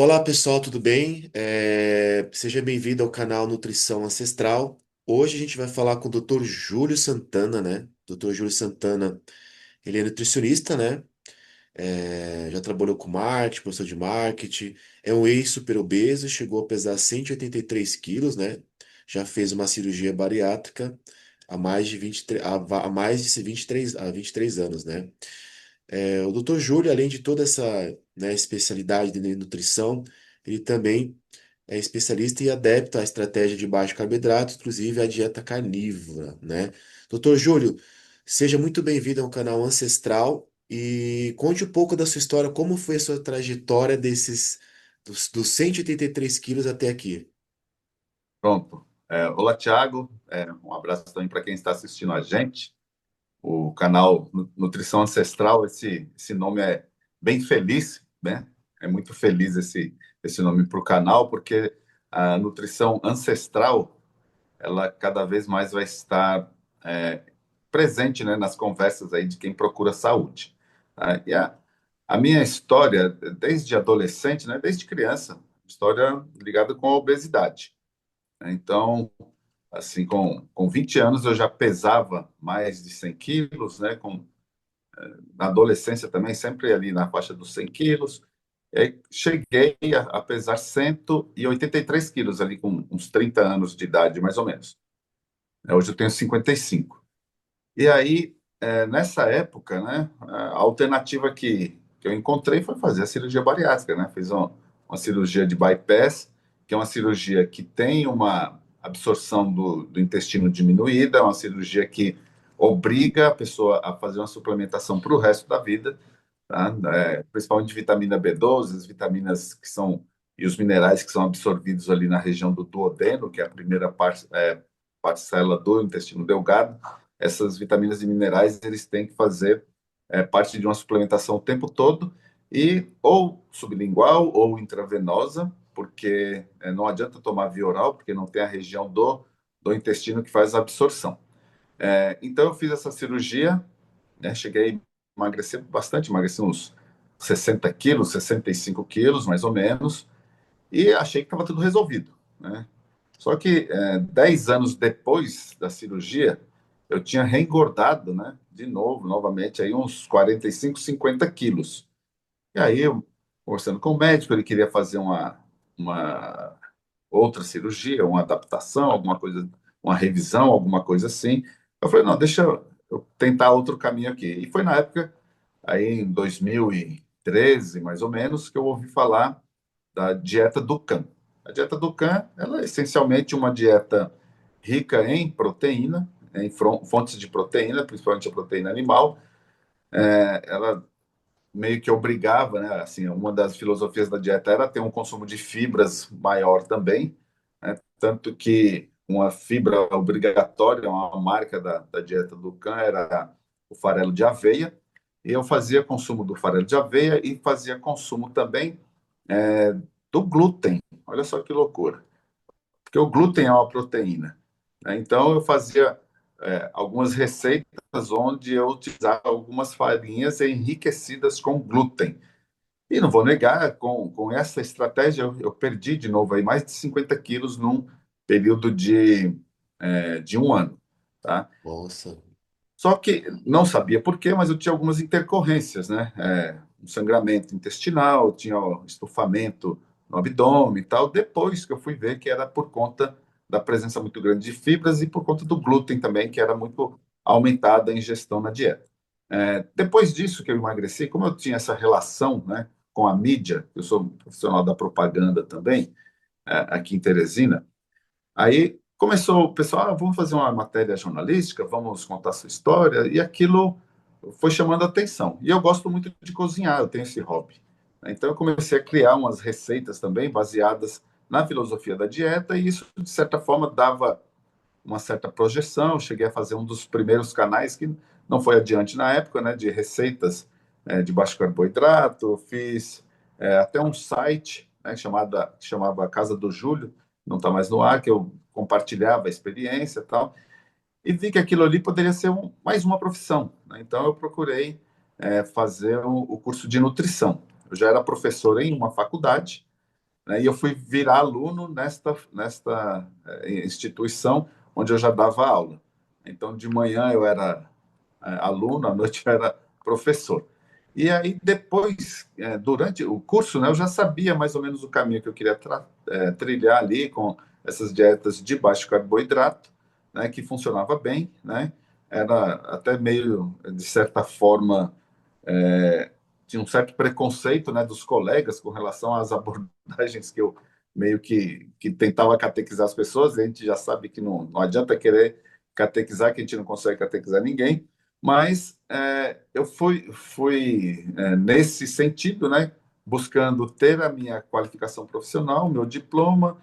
Olá pessoal, tudo bem? Seja bem-vindo ao canal Nutrição Ancestral. Hoje a gente vai falar com o Dr. Júlio Santana, né? Dr. Júlio Santana, ele é nutricionista, né? Já trabalhou com marketing, professor de marketing, é um ex-super obeso, chegou a pesar 183 quilos, né? Já fez uma cirurgia bariátrica há mais de 23, há mais de 23 anos, né? O Dr. Júlio, além de toda essa, né, especialidade de nutrição, ele também é especialista e adepto à estratégia de baixo carboidrato, inclusive à dieta carnívora, né? Dr. Júlio, seja muito bem-vindo ao canal Ancestral e conte um pouco da sua história, como foi a sua trajetória dos 183 quilos até aqui. Pronto. Olá, Thiago. Um abraço também para quem está assistindo a gente. O canal Nutrição Ancestral, esse nome é bem feliz, né? É muito feliz esse nome para o canal, porque a nutrição ancestral, ela cada vez mais vai estar é, presente, né, nas conversas aí de quem procura saúde. Tá? A minha história, desde adolescente, né, desde criança, história ligada com a obesidade. Então, assim, com 20 anos eu já pesava mais de 100 quilos, né? Na adolescência também, sempre ali na faixa dos 100 quilos. E aí cheguei a pesar 183 quilos ali com uns 30 anos de idade, mais ou menos. Hoje eu tenho 55. E aí, nessa época, né, a alternativa que eu encontrei foi fazer a cirurgia bariátrica, né? Fiz uma cirurgia de bypass, que é uma cirurgia que tem uma absorção do intestino diminuída, é uma cirurgia que obriga a pessoa a fazer uma suplementação para o resto da vida, tá? Principalmente de vitamina B12, as vitaminas que são e os minerais que são absorvidos ali na região do duodeno, que é a primeira parcela do intestino delgado. Essas vitaminas e minerais eles têm que fazer parte de uma suplementação o tempo todo e ou sublingual ou intravenosa, porque não adianta tomar via oral, porque não tem a região do intestino que faz a absorção. Então eu fiz essa cirurgia, né, cheguei a emagrecer bastante, emagreci uns 60 quilos, 65 quilos, mais ou menos, e achei que estava tudo resolvido, né? Só que 10 anos depois da cirurgia, eu tinha reengordado, né? De novo, novamente, aí uns 45, 50 quilos. E aí, eu, conversando com o médico, ele queria fazer uma outra cirurgia, uma adaptação, alguma coisa, uma revisão, alguma coisa assim. Eu falei, não, deixa eu tentar outro caminho aqui. E foi na época, aí em 2013, mais ou menos, que eu ouvi falar da dieta Dukan. A dieta Dukan, ela é essencialmente uma dieta rica em proteína, em fontes de proteína, principalmente a proteína animal. Ela meio que obrigava, né? Assim, uma das filosofias da dieta era ter um consumo de fibras maior também, né? Tanto que uma fibra obrigatória, uma marca da dieta Dukan era o farelo de aveia. E eu fazia consumo do farelo de aveia e fazia consumo também é, do glúten. Olha só que loucura. Porque o glúten é uma proteína, né? Então, eu fazia algumas receitas onde eu utilizava algumas farinhas enriquecidas com glúten. E não vou negar, com essa estratégia, eu perdi de novo aí mais de 50 quilos num período de um ano. Tá? Nossa. Só que não sabia por quê, mas eu tinha algumas intercorrências, né? Um sangramento intestinal, tinha estufamento no abdômen e tal. Depois que eu fui ver que era por conta da presença muito grande de fibras e por conta do glúten também, que era muito aumentada a ingestão na dieta. Depois disso que eu emagreci, como eu tinha essa relação, né, com a mídia, eu sou profissional da propaganda também, aqui em Teresina. Aí começou o pessoal, vamos fazer uma matéria jornalística, vamos contar sua história, e aquilo foi chamando a atenção. E eu gosto muito de cozinhar, eu tenho esse hobby. Então eu comecei a criar umas receitas também baseadas na filosofia da dieta, e isso, de certa forma, dava uma certa projeção. Eu cheguei a fazer um dos primeiros canais que não foi adiante na época, né, de receitas de baixo carboidrato. Fiz até um site, né, que chamava Casa do Júlio, não está mais no ar, que eu compartilhava a experiência e tal, e vi que aquilo ali poderia ser mais uma profissão, né? Então eu procurei fazer o curso de nutrição. Eu já era professor em uma faculdade, né? E eu fui virar aluno nesta instituição onde eu já dava aula. Então, de manhã eu era aluno, à noite eu era professor. E aí, depois, durante o curso, né, eu já sabia mais ou menos o caminho que eu queria trilhar ali com essas dietas de baixo carboidrato, né, que funcionava bem, né? Era até meio, de certa forma, tinha um certo preconceito, né, dos colegas com relação às abordagens que eu meio que tentava catequizar as pessoas. A gente já sabe que não adianta querer catequizar, que a gente não consegue catequizar ninguém, mas eu fui nesse sentido, né, buscando ter a minha qualificação profissional, meu diploma,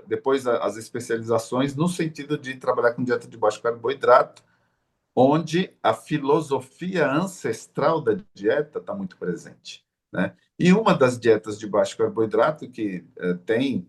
depois as especializações no sentido de trabalhar com dieta de baixo carboidrato, onde a filosofia ancestral da dieta está muito presente, né? E uma das dietas de baixo carboidrato que tem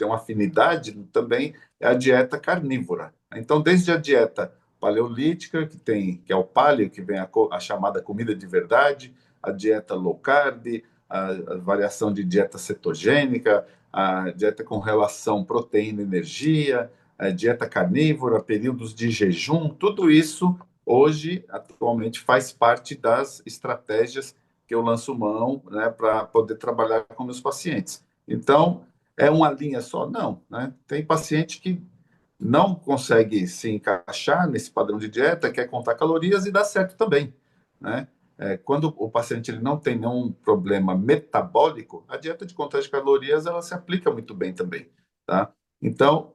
uma afinidade também é a dieta carnívora. Então, desde a dieta paleolítica, que é o paleo, que vem a chamada comida de verdade, a dieta low carb, a variação de dieta cetogênica, a dieta com relação proteína-energia, dieta carnívora, períodos de jejum, tudo isso hoje, atualmente, faz parte das estratégias que eu lanço mão, né, para poder trabalhar com meus pacientes. Então, é uma linha só? Não, né? Tem paciente que não consegue se encaixar nesse padrão de dieta, quer contar calorias e dá certo também, né? Quando o paciente ele não tem nenhum problema metabólico, a dieta de contagem de calorias ela se aplica muito bem também, tá? Então,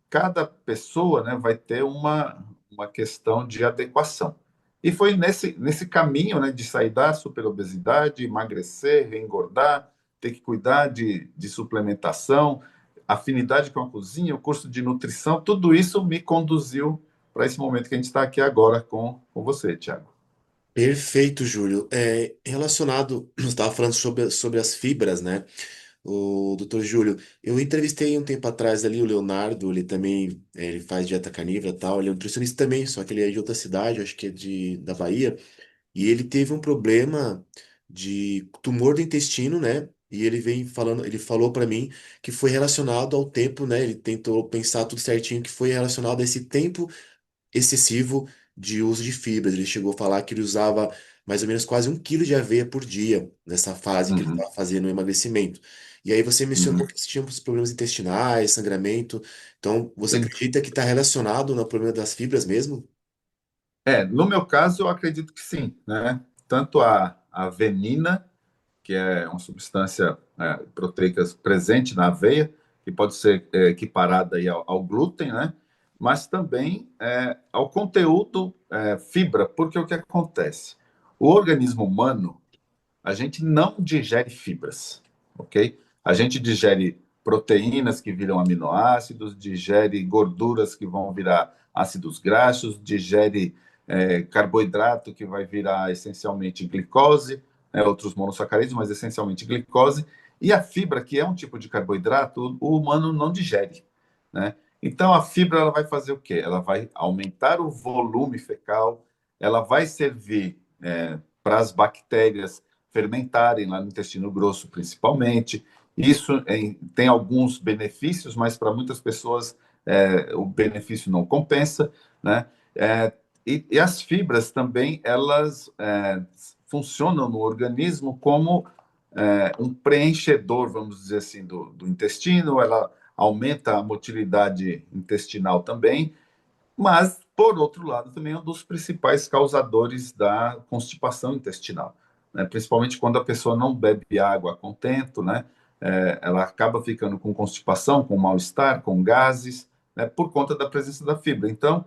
cada pessoa, né, vai ter uma questão de adequação. E foi nesse caminho, né, de sair da superobesidade, emagrecer, reengordar, ter que cuidar de suplementação, afinidade com a cozinha, o curso de nutrição, tudo isso me conduziu para esse momento que a gente está aqui agora com você, Tiago. Perfeito, Júlio. Relacionado, você estava falando sobre as fibras, né? O doutor Júlio, eu entrevistei um tempo atrás ali o Leonardo, ele também, ele faz dieta carnívora e tal, ele é um nutricionista também, só que ele é de outra cidade, acho que é da Bahia, e ele teve um problema de tumor do intestino, né? E ele vem falando, ele falou para mim que foi relacionado ao tempo, né? Ele tentou pensar tudo certinho que foi relacionado a esse tempo excessivo de uso de fibras. Ele chegou a falar que ele usava mais ou menos quase 1 quilo de aveia por dia nessa fase que ele Uhum, estava fazendo o emagrecimento. E aí você mencionou uhum. que tinha uns problemas intestinais, sangramento. Então, você acredita que está relacionado no problema das fibras mesmo? No meu caso, eu acredito que sim, né? Tanto a avenina, que é uma substância proteica presente na aveia, que pode ser equiparada aí ao glúten, né? Mas também ao conteúdo fibra, porque o que acontece? O organismo humano, a gente não digere fibras, ok? A gente digere proteínas que viram aminoácidos, digere gorduras que vão virar ácidos graxos, digere carboidrato que vai virar essencialmente glicose, outros monossacarídeos, mas essencialmente glicose, e a fibra, que é um tipo de carboidrato, o humano não digere, né? Então a fibra ela vai fazer o quê? Ela vai aumentar o volume fecal, ela vai servir para as bactérias fermentarem lá no intestino grosso, principalmente. Isso tem alguns benefícios, mas para muitas pessoas o benefício não compensa, né? E as fibras também, elas funcionam no organismo como um preenchedor, vamos dizer assim, do intestino, ela aumenta a motilidade intestinal também, mas, por outro lado, também é um dos principais causadores da constipação intestinal, né? Principalmente quando a pessoa não bebe água a contento, né? Ela acaba ficando com constipação, com mal-estar, com gases, né? Por conta da presença da fibra. Então,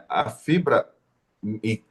a fibra e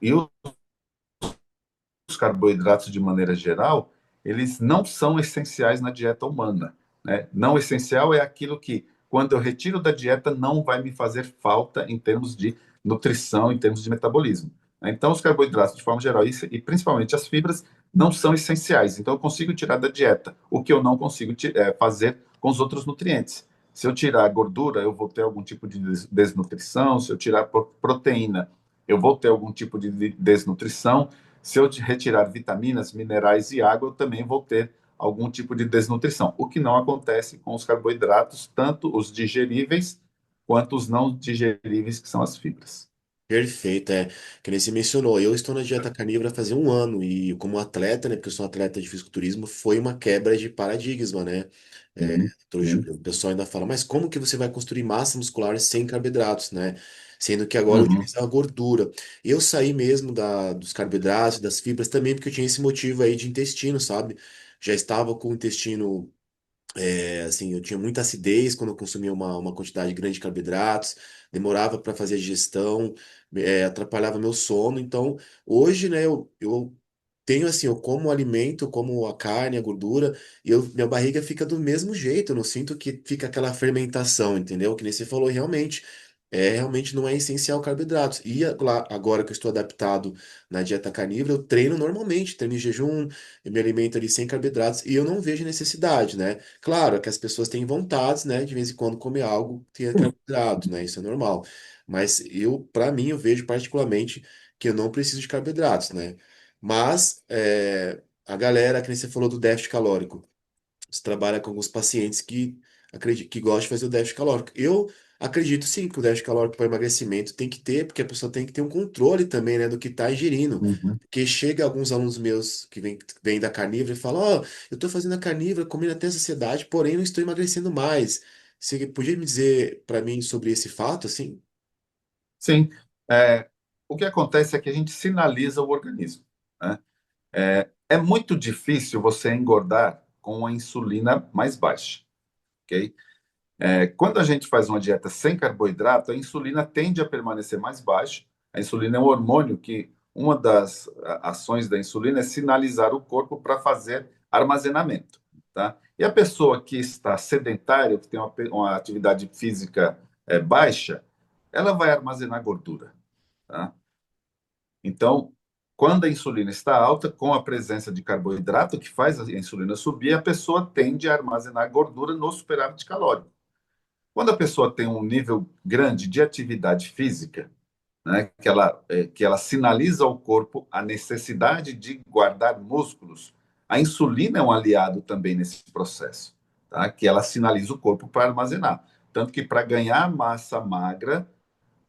os carboidratos de maneira geral, eles não são essenciais na dieta humana, né? Não essencial é aquilo que, quando eu retiro da dieta, não vai me fazer falta em termos de nutrição, em termos de metabolismo. Então, os carboidratos, de forma geral, e principalmente as fibras, não são essenciais. Então, eu consigo tirar da dieta o que eu não consigo fazer com os outros nutrientes. Se eu tirar a gordura, eu vou ter algum tipo de desnutrição. Se eu tirar proteína, eu vou ter algum tipo de desnutrição. Se eu retirar vitaminas, minerais e água, eu também vou ter algum tipo de desnutrição, o que não acontece com os carboidratos, tanto os digeríveis quanto os não digeríveis, que são as fibras. Perfeito, é. Que nem você mencionou, eu estou na dieta carnívora fazia um ano e como atleta, né, porque eu sou um atleta de fisiculturismo, foi uma quebra de paradigma, né? É, Sim, doutor sim. Júlio, o pessoal ainda fala, mas como que você vai construir massa muscular sem carboidratos, né? Sendo que agora eu Uhum, utilizo a gordura. Eu saí mesmo dos carboidratos, das fibras também, porque eu tinha esse motivo aí de intestino, sabe? Já estava com o intestino assim, eu tinha muita acidez quando eu consumia uma quantidade grande de carboidratos, demorava para fazer a digestão, atrapalhava meu sono. Então, hoje, né, eu tenho assim, eu como o alimento, como a carne, a gordura, e minha barriga fica do mesmo jeito, eu não sinto que fica aquela fermentação, entendeu? Que nem você falou, realmente. Realmente não é essencial carboidratos. E agora que eu estou adaptado na dieta carnívora, eu treino normalmente, treino em jejum, eu me alimento ali sem carboidratos e eu não vejo necessidade, né? Claro, é que as pessoas têm vontades, né, de vez em quando comer algo que tenha carboidrato, né? Isso é normal. Mas para mim, eu vejo particularmente que eu não preciso de carboidratos, né? Mas a galera, que nem você falou do déficit calórico, você trabalha com alguns pacientes que gostam de fazer o déficit calórico. Eu acredito sim que o déficit calórico para emagrecimento tem que ter, porque a pessoa tem que ter um controle também, né, do que está ingerindo. uhum. Porque chega alguns alunos meus que vêm da carnívora e falam: Ó, eu estou fazendo a carnívora, comendo até saciedade, porém não estou emagrecendo mais. Você podia me dizer para mim sobre esse fato, assim? Sim. É, o que acontece é que a gente sinaliza o organismo, né? É muito difícil você engordar com a insulina mais baixa, ok? Quando a gente faz uma dieta sem carboidrato, a insulina tende a permanecer mais baixa. A insulina é um hormônio que uma das ações da insulina é sinalizar o corpo para fazer armazenamento, tá? E a pessoa que está sedentária, que tem uma atividade física baixa, ela vai armazenar gordura, tá? Então, quando a insulina está alta, com a presença de carboidrato que faz a insulina subir, a pessoa tende a armazenar gordura no superávit calórico. Quando a pessoa tem um nível grande de atividade física, né, que ela sinaliza ao corpo a necessidade de guardar músculos, a insulina é um aliado também nesse processo, tá? Que ela sinaliza o corpo para armazenar. Tanto que para ganhar massa magra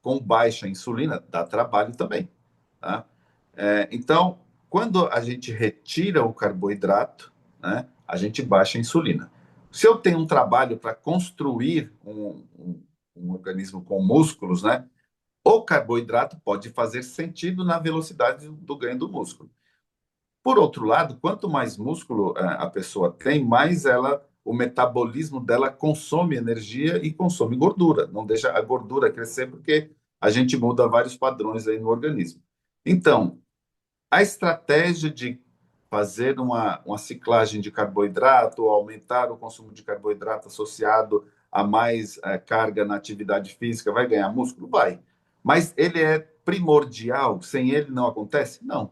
com baixa insulina dá trabalho também, tá? Então, quando a gente retira o carboidrato, né, a gente baixa a insulina. Se eu tenho um trabalho para construir um organismo com músculos, né, o carboidrato pode fazer sentido na velocidade do ganho do músculo. Por outro lado, quanto mais músculo a pessoa tem, mais o metabolismo dela consome energia e consome gordura. Não deixa a gordura crescer porque a gente muda vários padrões aí no organismo. Então, a estratégia de fazer uma ciclagem de carboidrato, aumentar o consumo de carboidrato associado a mais carga na atividade física, vai ganhar músculo? Vai. Mas ele é primordial? Sem ele não acontece? Não.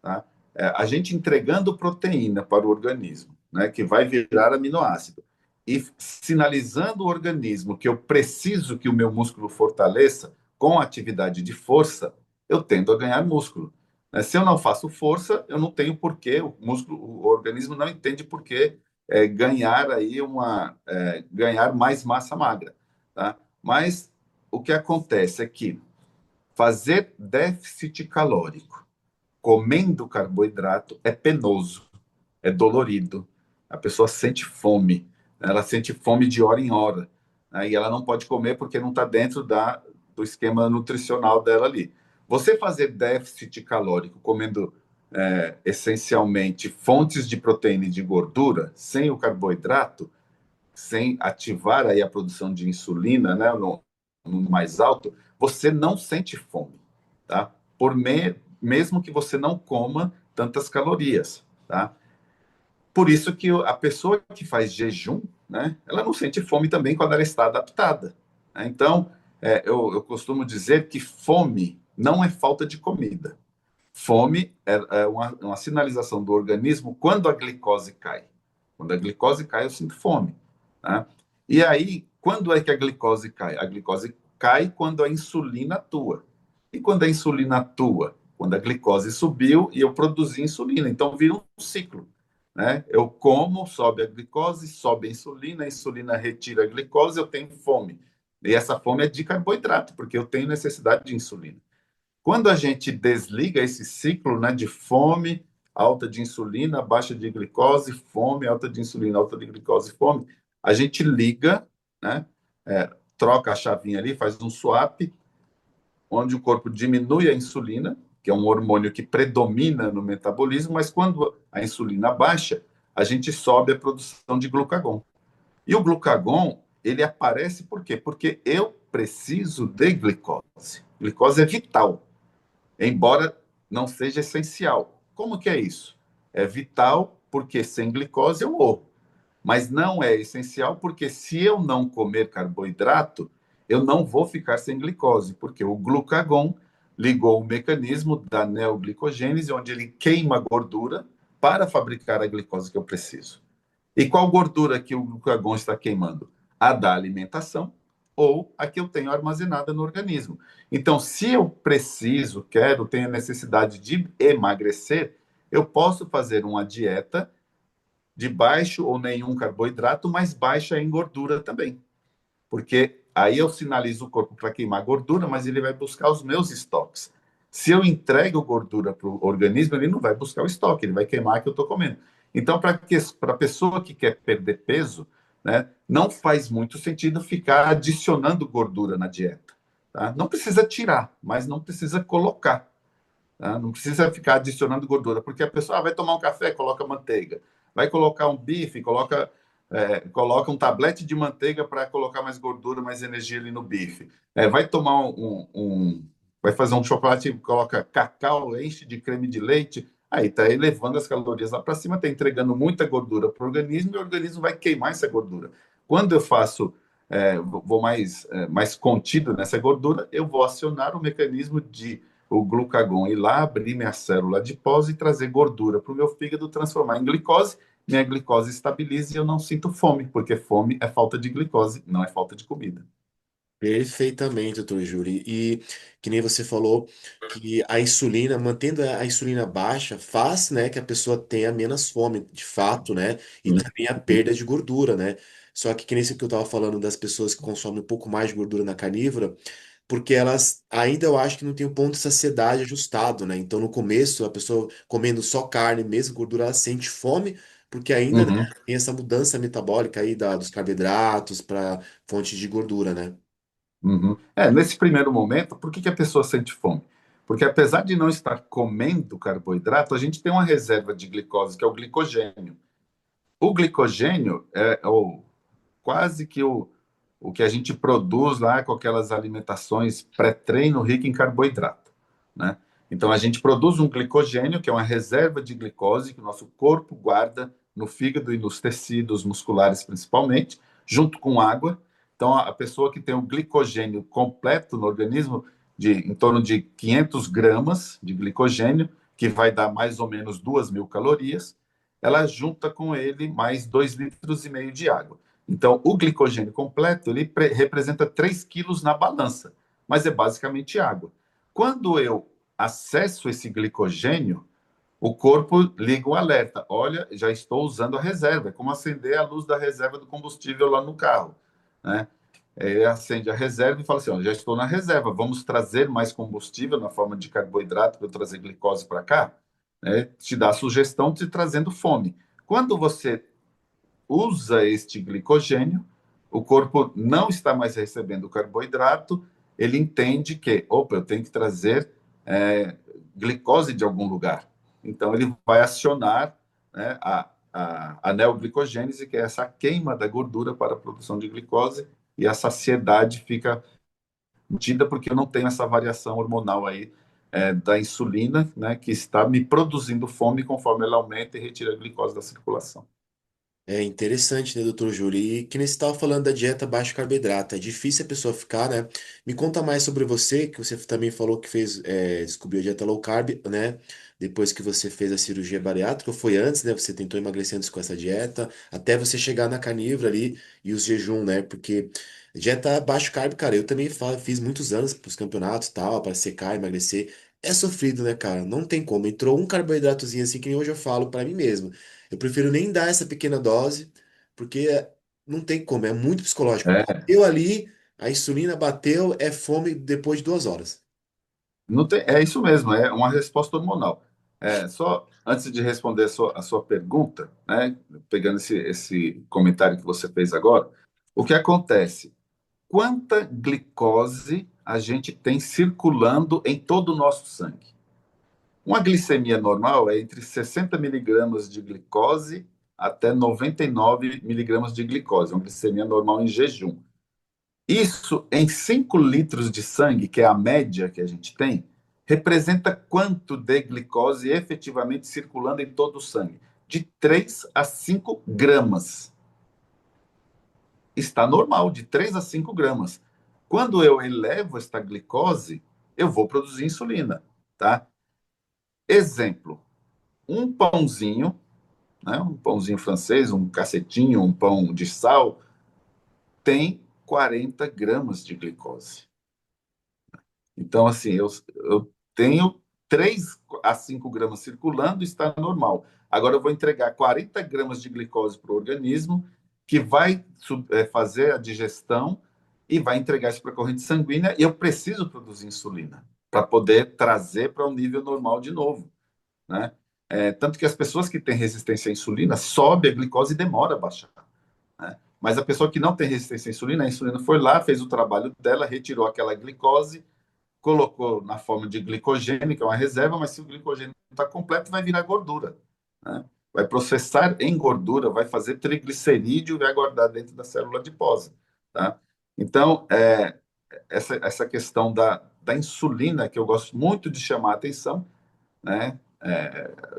Tá? A gente entregando proteína para o organismo, né, que vai virar aminoácido, e sinalizando o organismo que eu preciso que o meu músculo fortaleça com atividade de força, eu tendo a ganhar músculo. Se eu não faço força, eu não tenho porquê, o organismo não entende porquê ganhar aí ganhar mais massa magra, tá? Mas o que acontece é que fazer déficit calórico comendo carboidrato é penoso, é dolorido. A pessoa sente fome, né? Ela sente fome de hora em hora, né? E ela não pode comer porque não está dentro do esquema nutricional dela ali. Você fazer déficit calórico comendo essencialmente fontes de proteína e de gordura, sem o carboidrato, sem ativar aí a produção de insulina, né, no mais alto, você não sente fome, tá? Mesmo que você não coma tantas calorias, tá? Por isso que a pessoa que faz jejum, né, ela não sente fome também quando ela está adaptada, né? Então, eu costumo dizer que fome não é falta de comida. Fome é uma sinalização do organismo quando a glicose cai. Quando a glicose cai, eu sinto fome, né? E aí, quando é que a glicose cai? A glicose cai quando a insulina atua. E quando a insulina atua? Quando a glicose subiu e eu produzi insulina. Então, vira um ciclo, né? Eu como, sobe a glicose, sobe a insulina retira a glicose, eu tenho fome. E essa fome é de carboidrato, porque eu tenho necessidade de insulina. Quando a gente desliga esse ciclo, né, de fome, alta de insulina, baixa de glicose, fome, alta de insulina, alta de glicose, fome, a gente liga, né, troca a chavinha ali, faz um swap, onde o corpo diminui a insulina, que é um hormônio que predomina no metabolismo, mas quando a insulina baixa, a gente sobe a produção de glucagon. E o glucagon, ele aparece por quê? Porque eu preciso de glicose. Glicose é vital, embora não seja essencial. Como que é isso? É vital porque sem glicose eu morro, mas não é essencial porque se eu não comer carboidrato, eu não vou ficar sem glicose, porque o glucagon ligou o mecanismo da neoglicogênese, onde ele queima gordura para fabricar a glicose que eu preciso. E qual gordura que o glucagon está queimando? A da alimentação ou a que eu tenho armazenada no organismo. Então, se eu preciso, quero, tenho necessidade de emagrecer, eu posso fazer uma dieta de baixo ou nenhum carboidrato, mas baixa em gordura também. Porque aí eu sinalizo o corpo para queimar gordura, mas ele vai buscar os meus estoques. Se eu entrego gordura para o organismo, ele não vai buscar o estoque, ele vai queimar o que eu estou comendo. Então, para a pessoa que quer perder peso, né, não faz muito sentido ficar adicionando gordura na dieta. Tá? Não precisa tirar, mas não precisa colocar. Tá? Não precisa ficar adicionando gordura, porque a pessoa vai tomar um café, coloca manteiga. Vai colocar um bife, coloca um tablete de manteiga para colocar mais gordura, mais energia ali no bife. Vai tomar vai fazer um chocolate, coloca cacau, enche de creme de leite. Aí está elevando as calorias lá para cima, está entregando muita gordura para o organismo e o organismo vai queimar essa gordura. Quando eu faço, vou mais contido nessa gordura, eu vou acionar o mecanismo de o glucagon ir lá, abrir minha célula adiposa e trazer gordura para o meu fígado, transformar em glicose. Minha glicose estabiliza e eu não sinto fome, porque fome é falta de glicose, não é falta de comida. Perfeitamente, doutor Júlio. E que nem você falou que a insulina, mantendo a insulina baixa, faz, né, que a pessoa tenha menos fome, de fato, né? E também a perda de gordura, né? Só que nem isso que eu estava falando das pessoas que consomem um pouco mais de gordura na carnívora, porque elas ainda eu acho que não tem o ponto de saciedade ajustado, né? Então no começo, a pessoa comendo só carne, mesmo gordura, ela sente fome, porque ainda, né, Uhum, tem essa mudança metabólica aí dos carboidratos para fonte de gordura, né? uhum. Nesse primeiro momento, por que que a pessoa sente fome? Porque apesar de não estar comendo carboidrato, a gente tem uma reserva de glicose, que é o glicogênio. O glicogênio quase que o que a gente produz lá com aquelas alimentações pré-treino rica em carboidrato, né? Então a gente produz um glicogênio, que é uma reserva de glicose que o nosso corpo guarda no fígado e nos tecidos musculares principalmente, junto com água. Então a pessoa que tem o glicogênio completo no organismo, em torno de 500 gramas de glicogênio, que vai dar mais ou menos 2.000 calorias, ela junta com ele mais 2,5 litros de água. Então, o glicogênio completo, ele representa 3 quilos na balança, mas é basicamente água. Quando eu acesso esse glicogênio, o corpo liga um alerta. Olha, já estou usando a reserva. É como acender a luz da reserva do combustível lá no carro, né? Ele acende a reserva e fala assim, ó, já estou na reserva, vamos trazer mais combustível na forma de carboidrato para eu trazer glicose para cá, né? Te dá a sugestão de trazendo fome. Quando você usa este glicogênio, o corpo não está mais recebendo carboidrato, ele entende que, opa, eu tenho que trazer glicose de algum lugar. Então, ele vai acionar, né, a neoglicogênese, que é essa queima da gordura para a produção de glicose, e a saciedade fica mantida porque eu não tenho essa variação hormonal aí da insulina, né, que está me produzindo fome conforme ela aumenta e retira a glicose da circulação. É interessante, né, doutor Júlio? E que nem você estava falando da dieta baixo carboidrato, é difícil a pessoa ficar, né? Me conta mais sobre você, que você também falou que fez, descobriu a dieta low carb, né? Depois que você fez a cirurgia bariátrica, ou foi antes, né? Você tentou emagrecer antes com essa dieta, até você chegar na carnívora ali e os jejum, né? Porque dieta baixo carb, cara, eu também fiz muitos anos para os campeonatos e tal, para secar, emagrecer. É sofrido, né, cara? Não tem como. Entrou um carboidratozinho assim que nem hoje eu falo pra mim mesmo. Eu prefiro nem dar essa pequena dose, porque não tem como, é muito psicológico. É, Bateu ali, a insulina bateu, é fome depois de 2 horas. não tem, é isso mesmo, é uma resposta hormonal. Só antes de responder a sua pergunta, né, pegando esse comentário que você fez agora, o que acontece? Quanta glicose a gente tem circulando em todo o nosso sangue? Uma glicemia normal é entre 60 miligramas de glicose até 99 miligramas de glicose, uma glicemia normal em jejum. Isso em 5 litros de sangue, que é a média que a gente tem, representa quanto de glicose efetivamente circulando em todo o sangue? De 3 a 5 gramas. Está normal, de 3 a 5 gramas. Quando eu elevo esta glicose, eu vou produzir insulina, tá? Exemplo, um pãozinho, né, um pãozinho francês, um cacetinho, um pão de sal, tem 40 gramas de glicose. Então, assim, eu tenho 3 a 5 gramas circulando, está normal. Agora eu vou entregar 40 gramas de glicose para o organismo, que vai fazer a digestão e vai entregar isso para a corrente sanguínea, e eu preciso produzir insulina para poder trazer para o nível normal de novo, né? Tanto que as pessoas que têm resistência à insulina sobe a glicose e demora a baixar, né? Mas a pessoa que não tem resistência à insulina, a insulina foi lá, fez o trabalho dela, retirou aquela glicose, colocou na forma de glicogênio, que é uma reserva, mas se o glicogênio está completo, vai virar gordura, né? Vai processar em gordura, vai fazer triglicerídeo e vai guardar dentro da célula adiposa, tá? Então, essa questão da insulina, que eu gosto muito de chamar a atenção, né?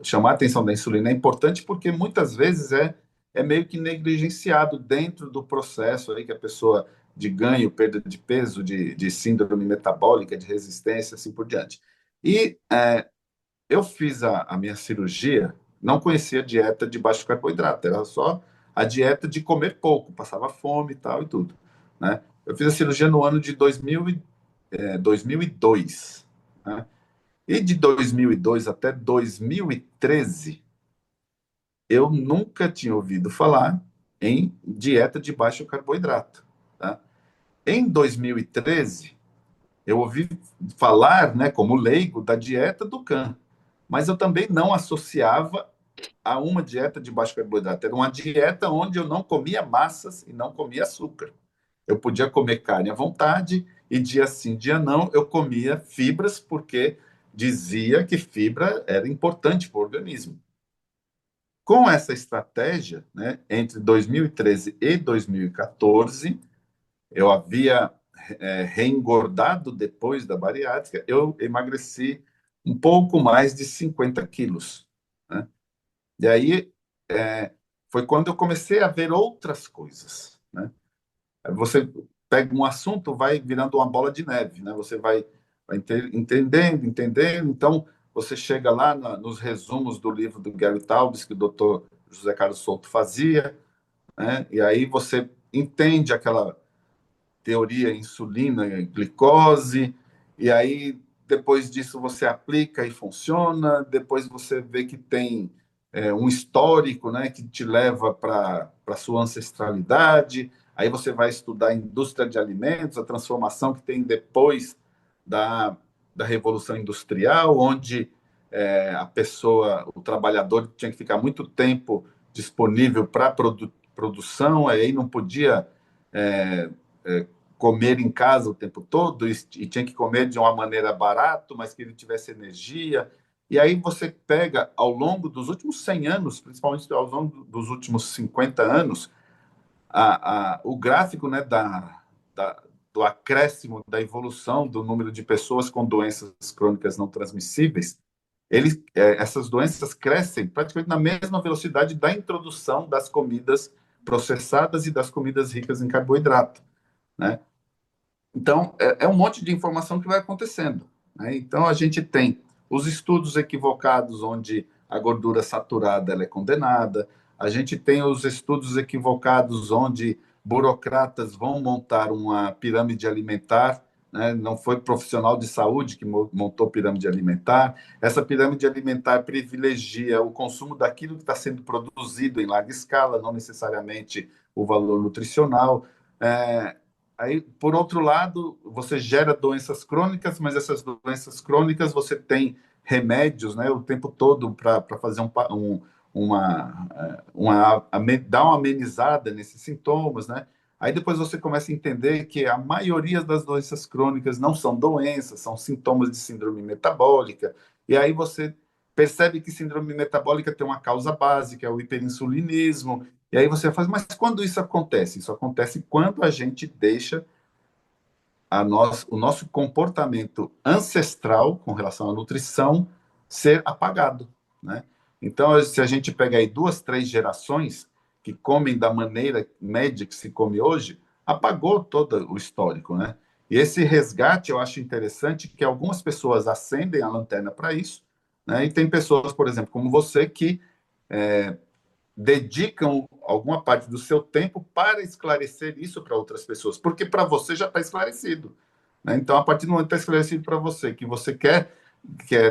Chamar a atenção da insulina é importante porque muitas vezes é meio que negligenciado dentro do processo aí que a pessoa de ganho, perda de peso, de síndrome metabólica, de resistência, assim por diante. E eu fiz a minha cirurgia, não conhecia dieta de baixo carboidrato, era só a dieta de comer pouco, passava fome e tal e tudo, né? Eu fiz a cirurgia no ano de 2002, né? E de 2002 até 2013, eu nunca tinha ouvido falar em dieta de baixo carboidrato, tá? Em 2013, eu ouvi falar, né, como leigo, da dieta do CAN, mas eu também não associava a uma dieta de baixo carboidrato. Era uma dieta onde eu não comia massas e não comia açúcar. Eu podia comer carne à vontade e dia sim, dia não, eu comia fibras porque dizia que fibra era importante para o organismo. Com essa estratégia, né, entre 2013 e 2014, eu havia reengordado depois da bariátrica, eu emagreci um pouco mais de 50 quilos, né? E aí foi quando eu comecei a ver outras coisas, né? Você pega um assunto, vai virando uma bola de neve, né? Você vai entendendo, entendendo. Então, você chega lá nos resumos do livro do Gary Taubes, que o doutor José Carlos Souto fazia, né? E aí você entende aquela teoria insulina e glicose, e aí depois disso você aplica e funciona, depois você vê que tem um histórico, né, que te leva para a sua ancestralidade, aí você vai estudar a indústria de alimentos, a transformação que tem depois da, da Revolução Industrial, onde a pessoa, o trabalhador tinha que ficar muito tempo disponível para produção, aí não podia é, é, comer em casa o tempo todo e tinha que comer de uma maneira barata, mas que ele tivesse energia. E aí você pega, ao longo dos últimos 100 anos, principalmente ao longo dos últimos 50 anos, o gráfico, né, do acréscimo, da evolução do número de pessoas com doenças crônicas não transmissíveis, essas doenças crescem praticamente na mesma velocidade da introdução das comidas processadas e das comidas ricas em carboidrato, né? Então, um monte de informação que vai acontecendo, né? Então, a gente tem os estudos equivocados, onde a gordura saturada ela é condenada, a gente tem os estudos equivocados, onde burocratas vão montar uma pirâmide alimentar né? Não foi profissional de saúde que montou pirâmide alimentar. Essa pirâmide alimentar privilegia o consumo daquilo que está sendo produzido em larga escala, não necessariamente o valor nutricional. É, aí, por outro lado, você gera doenças crônicas, mas essas doenças crônicas você tem remédios, né, o tempo todo para fazer dar uma amenizada nesses sintomas, né? Aí depois você começa a entender que a maioria das doenças crônicas não são doenças, são sintomas de síndrome metabólica. E aí você percebe que síndrome metabólica tem uma causa básica, é o hiperinsulinismo. E aí você faz, mas quando isso acontece? Isso acontece quando a gente deixa o nosso comportamento ancestral com relação à nutrição ser apagado, né? Então, se a gente pega aí duas, três gerações que comem da maneira média que se come hoje, apagou todo o histórico, né? E esse resgate eu acho interessante que algumas pessoas acendem a lanterna para isso, né? E tem pessoas, por exemplo, como você, que dedicam alguma parte do seu tempo para esclarecer isso para outras pessoas, porque para você já está esclarecido, né? Então, a partir do momento que está esclarecido para você, que você quer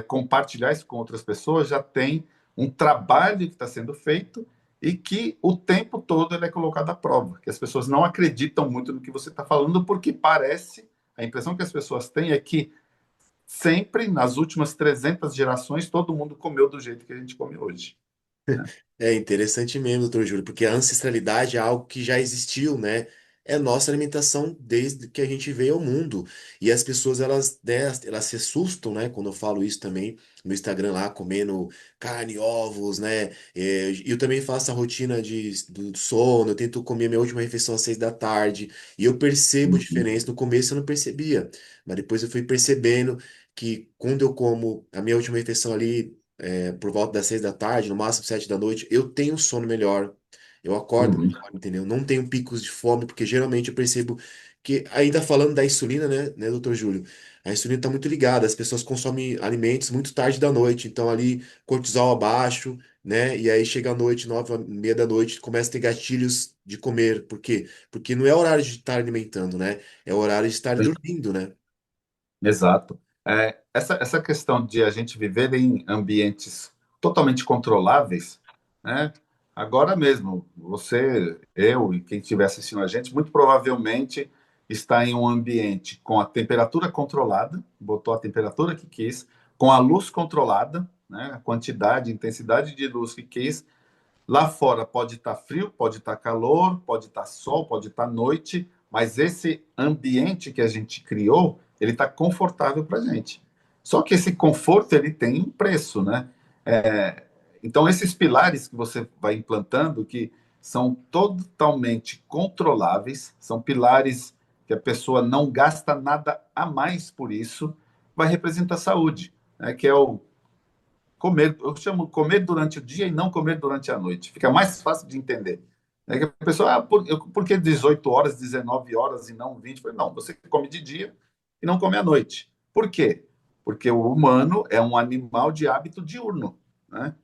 compartilhar isso com outras pessoas, já tem um trabalho que está sendo feito e que o tempo todo ele é colocado à prova, que as pessoas não acreditam muito no que você está falando, porque parece, a impressão que as pessoas têm é que sempre, nas últimas 300 gerações, todo mundo comeu do jeito que a gente come hoje, né? É interessante mesmo, doutor Júlio, porque a ancestralidade é algo que já existiu, né? É nossa alimentação desde que a gente veio ao mundo. E as pessoas, elas, né, elas se assustam, né? Quando eu falo isso também no Instagram lá, comendo carne, ovos, né? Eu também faço a rotina do sono, eu tento comer minha última refeição às 6 da tarde. E eu percebo a Uhum, diferença. No começo eu não percebia, mas depois eu fui percebendo que quando eu como a minha última refeição ali por volta das 6 da tarde, no máximo 7 da noite, eu tenho um sono melhor. Eu acordo uhum, melhor, entendeu? Não tenho picos de fome, porque geralmente eu percebo que, ainda falando da insulina, né, doutor Júlio? A insulina está muito ligada, as pessoas consomem alimentos muito tarde da noite, então ali cortisol abaixo, né? E aí chega à noite, 9h30 da noite, começa a ter gatilhos de comer. Por quê? Porque não é horário de estar alimentando, né? É horário de estar dormindo, né? exato. Essa questão de a gente viver em ambientes totalmente controláveis, né? Agora mesmo, você, eu e quem estiver assistindo a gente, muito provavelmente está em um ambiente com a temperatura controlada, botou a temperatura que quis, com a luz controlada, né? A quantidade, intensidade de luz que quis. Lá fora pode estar frio, pode estar calor, pode estar sol, pode estar noite, mas esse ambiente que a gente criou, ele está confortável para a gente. Só que esse conforto ele tem um preço, né? Então esses pilares que você vai implantando, que são totalmente controláveis, são pilares que a pessoa não gasta nada a mais por isso, vai representar saúde, né? Que é o comer, eu chamo comer durante o dia e não comer durante a noite. Fica mais fácil de entender. É que a pessoa, por que 18 horas, 19 horas e não 20? Eu falei, não, você come de dia e não come à noite. Por quê? Porque o humano é um animal de hábito diurno, né?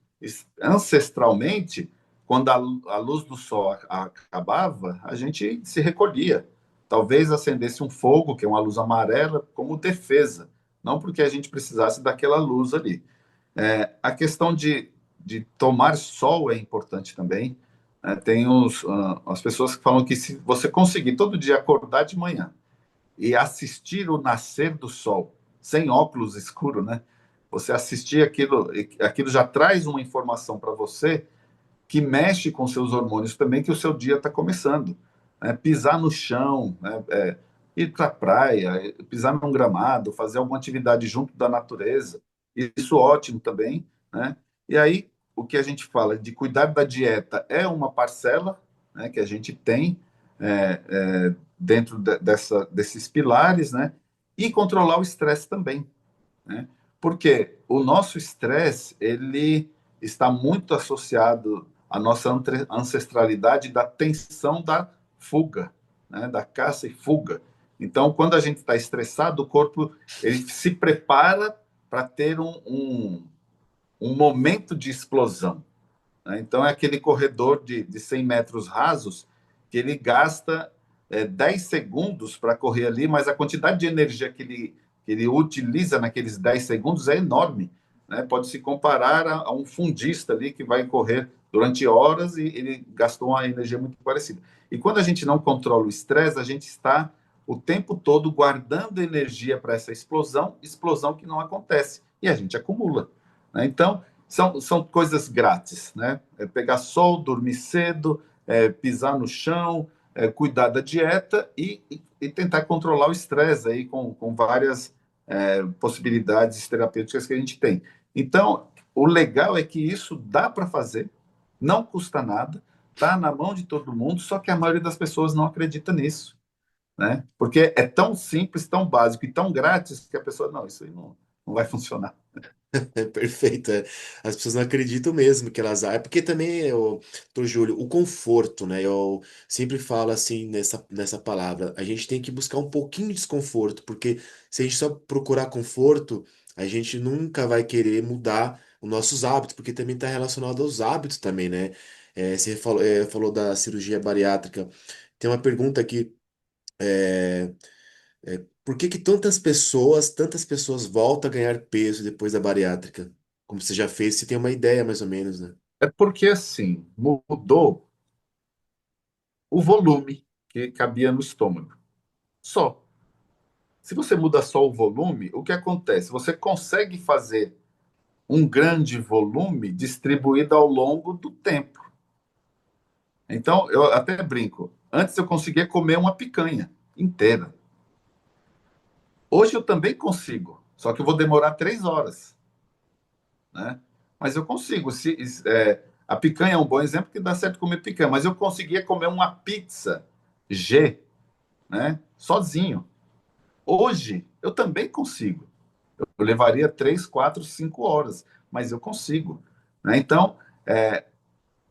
Ancestralmente, quando a luz do sol acabava, a gente se recolhia. Talvez acendesse um fogo, que é uma luz amarela, como defesa, não porque a gente precisasse daquela luz ali. A questão de tomar sol é importante também, né? Tem as pessoas que falam que se você conseguir todo dia acordar de manhã e assistir o nascer do sol, sem óculos escuro, né? Você assistir aquilo, aquilo já traz uma informação para você que mexe com seus hormônios também, que o seu dia está começando, né? Pisar no chão, né? Ir para a praia, pisar num gramado, fazer alguma atividade junto da natureza, isso ótimo também, né? E aí, o que a gente fala de cuidar da dieta é uma parcela, né, que a gente tem dentro desses pilares, né? E controlar o estresse também, né? Porque o nosso estresse, ele está muito associado à nossa ancestralidade da tensão da fuga, né? Da caça e fuga. Então, quando a gente está estressado, o corpo ele se prepara para ter um momento de explosão, né? Então, é aquele corredor de 100 metros rasos que ele gasta 10 segundos para correr ali, mas a quantidade de energia que ele utiliza naqueles 10 segundos é enorme. Né? Pode se comparar a um fundista ali que vai correr durante horas e ele gastou uma energia muito parecida. E quando a gente não controla o estresse, a gente está o tempo todo guardando energia para essa explosão, explosão que não acontece. E a gente acumula. Né? Então, são coisas grátis. Né? É pegar sol, dormir cedo, pisar no chão, cuidar da dieta e tentar controlar o estresse aí com várias possibilidades terapêuticas que a gente tem. Então, o legal é que isso dá para fazer, não custa nada, está na mão de todo mundo, só que a maioria das pessoas não acredita nisso, né? Porque é tão simples, tão básico e tão grátis que a pessoa, não, isso aí não vai funcionar. É perfeito. As pessoas não acreditam mesmo que elas. É porque também, doutor Júlio, o conforto, né? Eu sempre falo assim nessa palavra. A gente tem que buscar um pouquinho de desconforto, porque se a gente só procurar conforto, a gente nunca vai querer mudar os nossos hábitos, porque também está relacionado aos hábitos também, né? Você falou da cirurgia bariátrica. Tem uma pergunta aqui. é, por que que tantas pessoas voltam a ganhar peso depois da bariátrica? Como você já fez, você tem uma ideia mais ou menos, né? É porque, assim, mudou o volume que cabia no estômago. Só. Se você muda só o volume, o que acontece? Você consegue fazer um grande volume distribuído ao longo do tempo. Então, eu até brinco. Antes eu conseguia comer uma picanha inteira. Hoje eu também consigo, só que eu vou demorar 3 horas, né? Mas eu consigo. A picanha é um bom exemplo que dá certo comer picanha, mas eu conseguia comer uma pizza G, né? Sozinho. Hoje eu também consigo. Eu levaria 3, 4, 5 horas, mas eu consigo. Né? Então,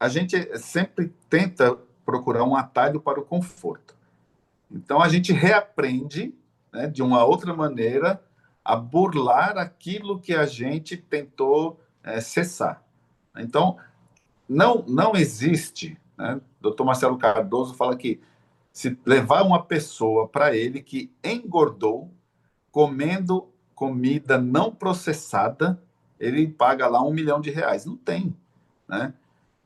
a gente sempre tenta procurar um atalho para o conforto. Então, a gente reaprende, né, de uma outra maneira a burlar aquilo que a gente tentou cessar. Então, não existe. Né? O Dr. Marcelo Cardoso fala que se levar uma pessoa para ele que engordou comendo comida não processada, ele paga lá R$ 1 milhão. Não tem. Né?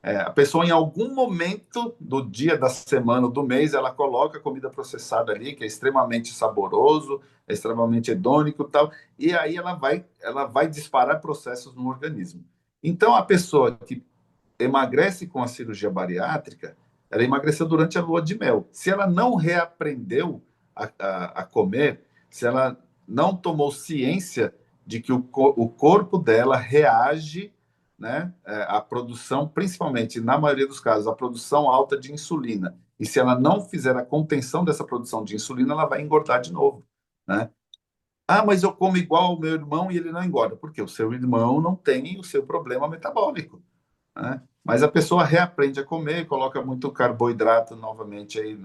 A pessoa, em algum momento do dia, da semana, do mês, ela coloca comida processada ali, que é extremamente saboroso, é extremamente hedônico e tal, e aí ela vai disparar processos no organismo. Então, a pessoa que emagrece com a cirurgia bariátrica, ela emagreceu durante a lua de mel. Se ela não reaprendeu a comer, se ela não tomou ciência de que o corpo dela reage, né, à produção, principalmente, na maioria dos casos, a produção alta de insulina. E se ela não fizer a contenção dessa produção de insulina, ela vai engordar de novo. Né? Ah, mas eu como igual ao meu irmão e ele não engorda. Porque o seu irmão não tem o seu problema metabólico. Né? Mas a pessoa reaprende a comer, coloca muito carboidrato novamente aí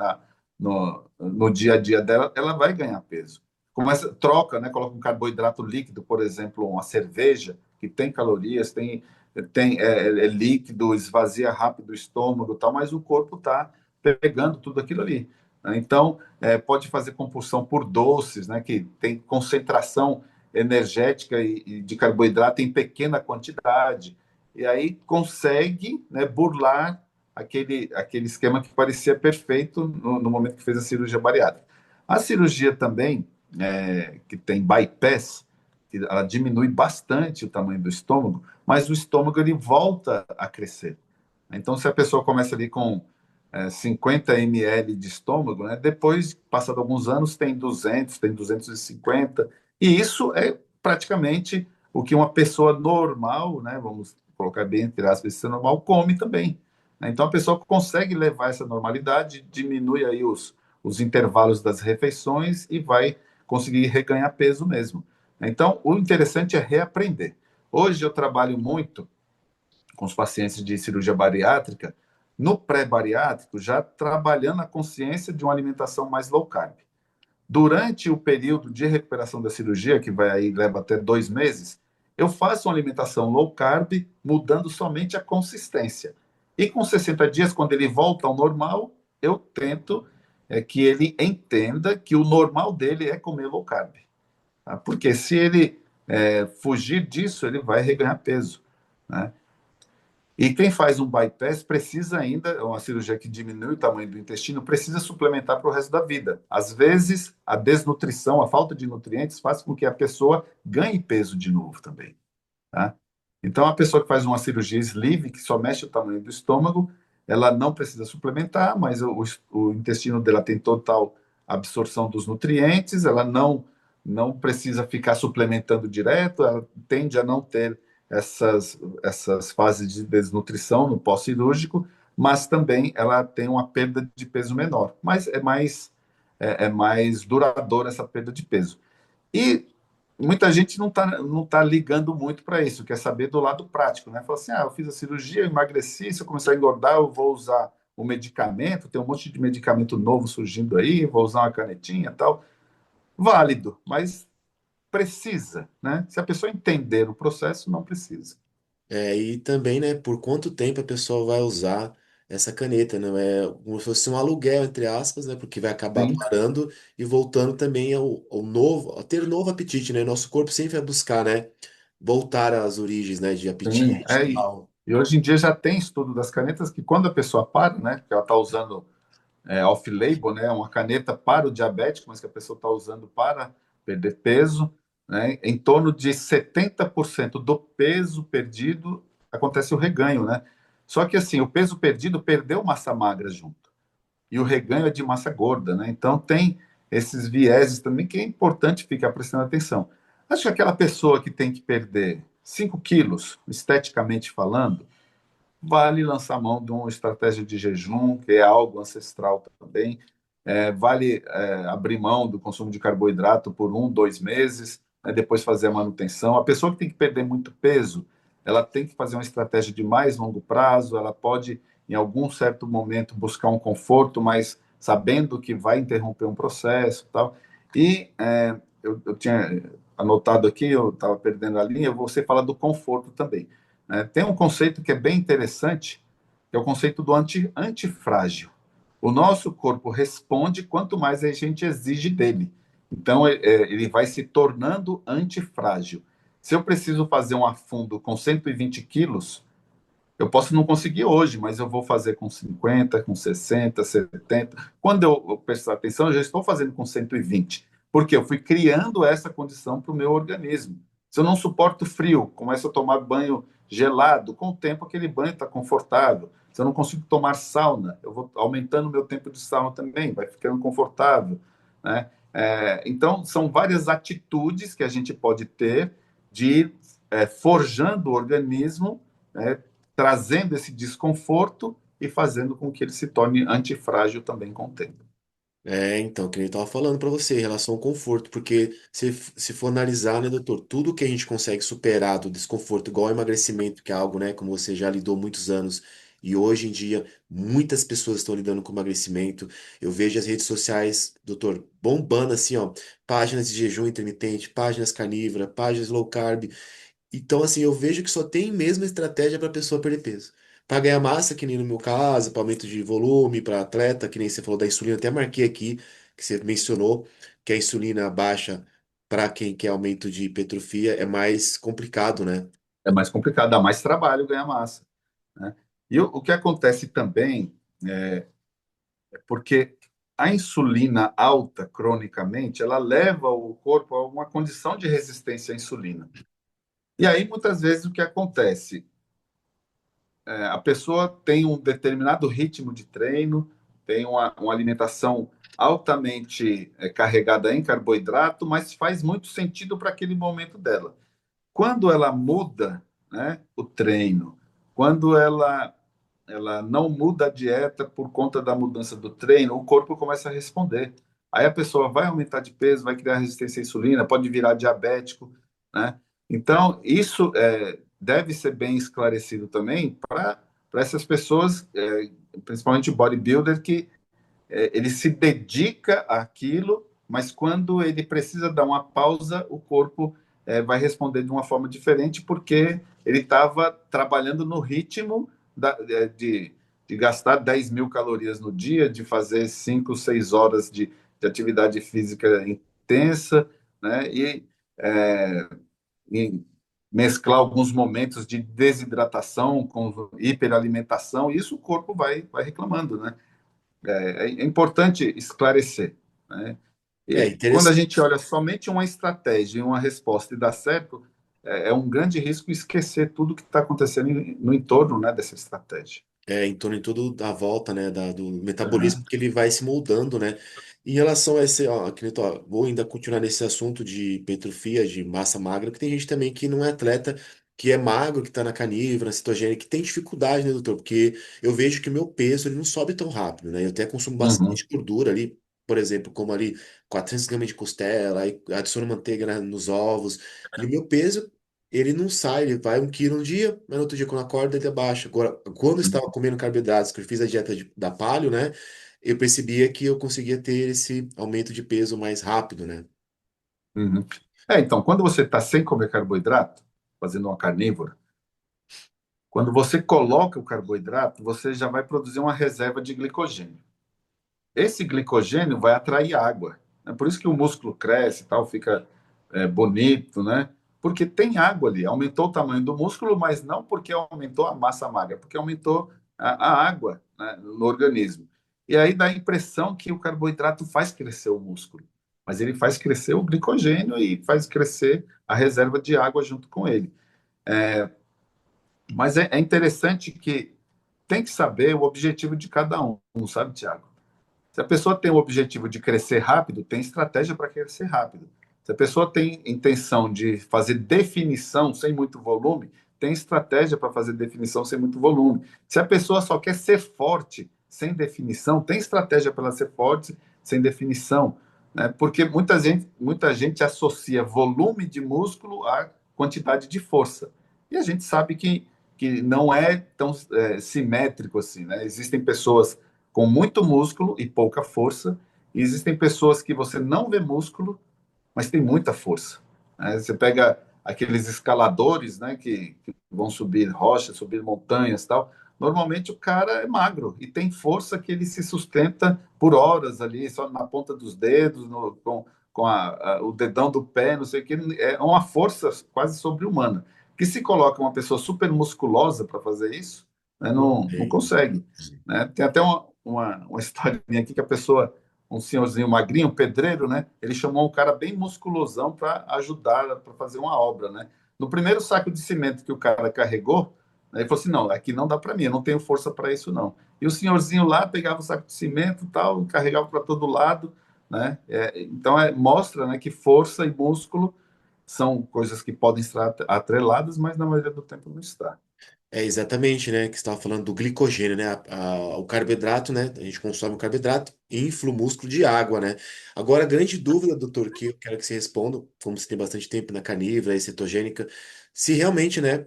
no dia a dia dela, ela vai ganhar peso. Começa, troca, né? Coloca um carboidrato líquido, por exemplo, uma cerveja, que tem calorias, é líquido, esvazia rápido o estômago, e tal, mas o corpo está pegando tudo aquilo ali. Né? Então, pode fazer compulsão por doces, né? Que tem concentração energética e de carboidrato em pequena quantidade e aí consegue, né, burlar aquele esquema que parecia perfeito no momento que fez a cirurgia bariátrica. A cirurgia também, que tem bypass, que ela diminui bastante o tamanho do estômago, mas o estômago ele volta a crescer. Então, se a pessoa começa ali com 50 ml de estômago, né, depois, passado alguns anos, tem 200, tem 250, e isso é praticamente o que uma pessoa normal, né, vamos colocar bem entre aspas, esse normal, come também. Né? Então, a pessoa consegue levar essa normalidade, diminui aí os intervalos das refeições e vai conseguir reganhar peso mesmo. Então, o interessante é reaprender. Hoje eu trabalho muito com os pacientes de cirurgia bariátrica, no pré-bariátrico, já trabalhando a consciência de uma alimentação mais low carb. Durante o período de recuperação da cirurgia, que vai aí, leva até 2 meses, eu faço uma alimentação low carb, mudando somente a consistência. E com 60 dias, quando ele volta ao normal, eu tento é que ele entenda que o normal dele é comer low carb. Tá? Porque se ele fugir disso, ele vai reganhar peso. Né? E quem faz um bypass precisa ainda, uma cirurgia que diminui o tamanho do intestino, precisa suplementar para o resto da vida. Às vezes, a desnutrição, a falta de nutrientes, faz com que a pessoa ganhe peso de novo também. Tá? Então, a pessoa que faz uma cirurgia sleeve, que só mexe o tamanho do estômago, ela não precisa suplementar, mas o intestino dela tem total absorção dos nutrientes, ela não precisa ficar suplementando direto, ela tende a não ter essas fases de desnutrição no pós-cirúrgico, mas também ela tem uma perda de peso menor, mas é mais duradoura essa perda de peso. E muita gente não tá ligando muito para isso, quer saber do lado prático, né? Fala assim, eu fiz a cirurgia, eu emagreci, se eu começar a engordar, eu vou usar o medicamento, tem um monte de medicamento novo surgindo aí, vou usar uma canetinha e tal. Válido, mas precisa, né? Se a pessoa entender o processo, não precisa. E também, né, por quanto tempo a pessoa vai usar essa caneta, né? É como se fosse um aluguel, entre aspas, né? Porque vai acabar Sim, parando e voltando também ao novo, a ter novo apetite, né? Nosso corpo sempre vai buscar, né? Voltar às origens, né? De sim. apetite e tal. E hoje em dia já tem estudo das canetas que quando a pessoa para, né? Que ela está usando off-label, né, uma caneta para o diabético, mas que a pessoa está usando para perder peso, né, em torno de 70% do peso perdido acontece o reganho, né? Só que assim, o peso perdido perdeu massa magra junto, e o reganho é de massa gorda, né? Então tem esses vieses também que é importante ficar prestando atenção. Acho que aquela pessoa que tem que perder 5 quilos, esteticamente falando, vale lançar mão de uma estratégia de jejum, que é algo ancestral também. Vale abrir mão do consumo de carboidrato por 1, 2 meses, né, depois fazer a manutenção. A pessoa que tem que perder muito peso, ela tem que fazer uma estratégia de mais longo prazo, ela pode, em algum certo momento, buscar um conforto, mas sabendo que vai interromper um processo e tal. E eu tinha anotado aqui, eu estava perdendo a linha, você fala do conforto também. Né? Tem um conceito que é bem interessante, que é o conceito do antifrágil. O nosso corpo responde quanto mais a gente exige dele. Então, ele vai se tornando antifrágil. Se eu preciso fazer um afundo com 120 quilos, eu posso não conseguir hoje, mas eu vou fazer com 50, com 60, 70. Quando eu prestar atenção, eu já estou fazendo com 120, porque eu fui criando essa condição para o meu organismo. Se eu não suporto frio, começo a tomar banho gelado, com o tempo aquele banho está confortável. Se eu não consigo tomar sauna, eu vou aumentando o meu tempo de sauna também, vai ficando confortável, né? Então, são várias atitudes que a gente pode ter de ir forjando o organismo, né, trazendo esse desconforto e fazendo com que ele se torne antifrágil também com o tempo. Então, que nem eu tava falando pra você, em relação ao conforto, porque se for analisar, né, doutor, tudo que a gente consegue superar do desconforto, igual ao emagrecimento, que é algo, né, como você já lidou muitos anos, e hoje em dia muitas pessoas estão lidando com emagrecimento. Eu vejo as redes sociais, doutor, bombando assim, ó, páginas de jejum intermitente, páginas carnívoras, páginas low carb. Então, assim, eu vejo que só tem mesmo estratégia para pessoa perder peso. Para ganhar massa, que nem no meu caso, para aumento de volume, para atleta, que nem você falou da insulina, até marquei aqui, que você mencionou, que a insulina baixa para quem quer aumento de hipertrofia é mais complicado, né? É mais complicado, dá mais trabalho ganhar massa, né? E o que acontece também é porque a insulina alta cronicamente, ela leva o corpo a uma condição de resistência à insulina. E aí, muitas vezes, o que acontece? A pessoa tem um determinado ritmo de treino, tem uma alimentação altamente carregada em carboidrato, mas faz muito sentido para aquele momento dela. Quando ela muda, né, o treino, quando ela não muda a dieta por conta da mudança do treino, o corpo começa a responder. Aí a pessoa vai aumentar de peso, vai criar resistência à insulina, pode virar diabético, né? Então, isso deve ser bem esclarecido também para essas pessoas, principalmente o bodybuilder, que ele se dedica àquilo, mas quando ele precisa dar uma pausa, o corpo vai responder de uma forma diferente, porque ele estava trabalhando no ritmo de de gastar 10.000 calorias no dia, de fazer 5, 6 horas de atividade física intensa, né? É, e mesclar alguns momentos de desidratação com hiperalimentação, e isso o corpo vai reclamando, né? É importante esclarecer, né? É E quando a interessante. gente olha somente uma estratégia e uma resposta e dá certo, é um grande risco esquecer tudo que está acontecendo no entorno, né, dessa estratégia. Em torno de tudo da volta, né, do metabolismo, que ele vai se moldando, né? Em relação a esse, ó, que nem vou ainda continuar nesse assunto de hipertrofia, de massa magra, porque tem gente também que não é atleta, que é magro, que tá na carnívora, cetogênica, que tem dificuldade, né, doutor? Porque eu vejo que o meu peso, ele não sobe tão rápido, né? Eu até consumo Uhum, bastante gordura ali, por exemplo, como ali 400 gramas de costela, aí adiciono manteiga nos ovos, e o meu peso ele não sai, ele vai 1 quilo um dia, mas no outro dia, quando acorda, ele abaixa. Agora, quando eu estava comendo carboidratos, que eu fiz a dieta da paleo, né? Eu percebia que eu conseguia ter esse aumento de peso mais rápido, né? uhum. Então, quando você está sem comer carboidrato, fazendo uma carnívora, quando você coloca o carboidrato, você já vai produzir uma reserva de glicogênio. Esse glicogênio vai atrair água. Né? Por isso que o músculo cresce e tal, fica bonito, né? Porque tem água ali. Aumentou o tamanho do músculo, mas não porque aumentou a massa magra, porque aumentou a água, né, no organismo. E aí dá a impressão que o carboidrato faz crescer o músculo, mas ele faz crescer o glicogênio e faz crescer a reserva de água junto com ele. Mas é interessante que tem que saber o objetivo de cada um, sabe, Tiago? Se a pessoa tem o objetivo de crescer rápido, tem estratégia para crescer rápido. Se a pessoa tem intenção de fazer definição sem muito volume, tem estratégia para fazer definição sem muito volume. Se a pessoa só quer ser forte sem definição, tem estratégia para ela ser forte sem definição. Né? Porque muita gente associa volume de músculo à quantidade de força. E a gente sabe que não é tão simétrico assim. Né? Existem pessoas com muito músculo e pouca força. E existem pessoas que você não vê músculo, mas tem muita força. Né? Você pega aqueles escaladores, né, que vão subir rochas, subir montanhas, tal. Normalmente o cara é magro e tem força que ele se sustenta por horas ali, só na ponta dos dedos, com o dedão do pé, não sei o que. É uma força quase sobre-humana. Que se coloca uma pessoa super musculosa para fazer isso, né, Não não tem. consegue. Né? Tem até uma historinha aqui que a pessoa, um senhorzinho magrinho, um pedreiro, né? Ele chamou um cara bem musculosão para ajudar para fazer uma obra, né? No primeiro saco de cimento que o cara carregou, né, ele falou assim: não, aqui não dá para mim, eu não tenho força para isso não. E o senhorzinho lá pegava o saco de cimento, tal, carregava para todo lado, né? Então mostra, né, que força e músculo são coisas que podem estar atreladas, mas na maioria do tempo não está. É exatamente, né? Que você estava falando do glicogênio, né? O carboidrato, né? A gente consome o carboidrato e infla o músculo de água, né? Agora, a grande dúvida, doutor, que eu quero que você responda, como você tem bastante tempo na carnívora e cetogênica, se realmente, né,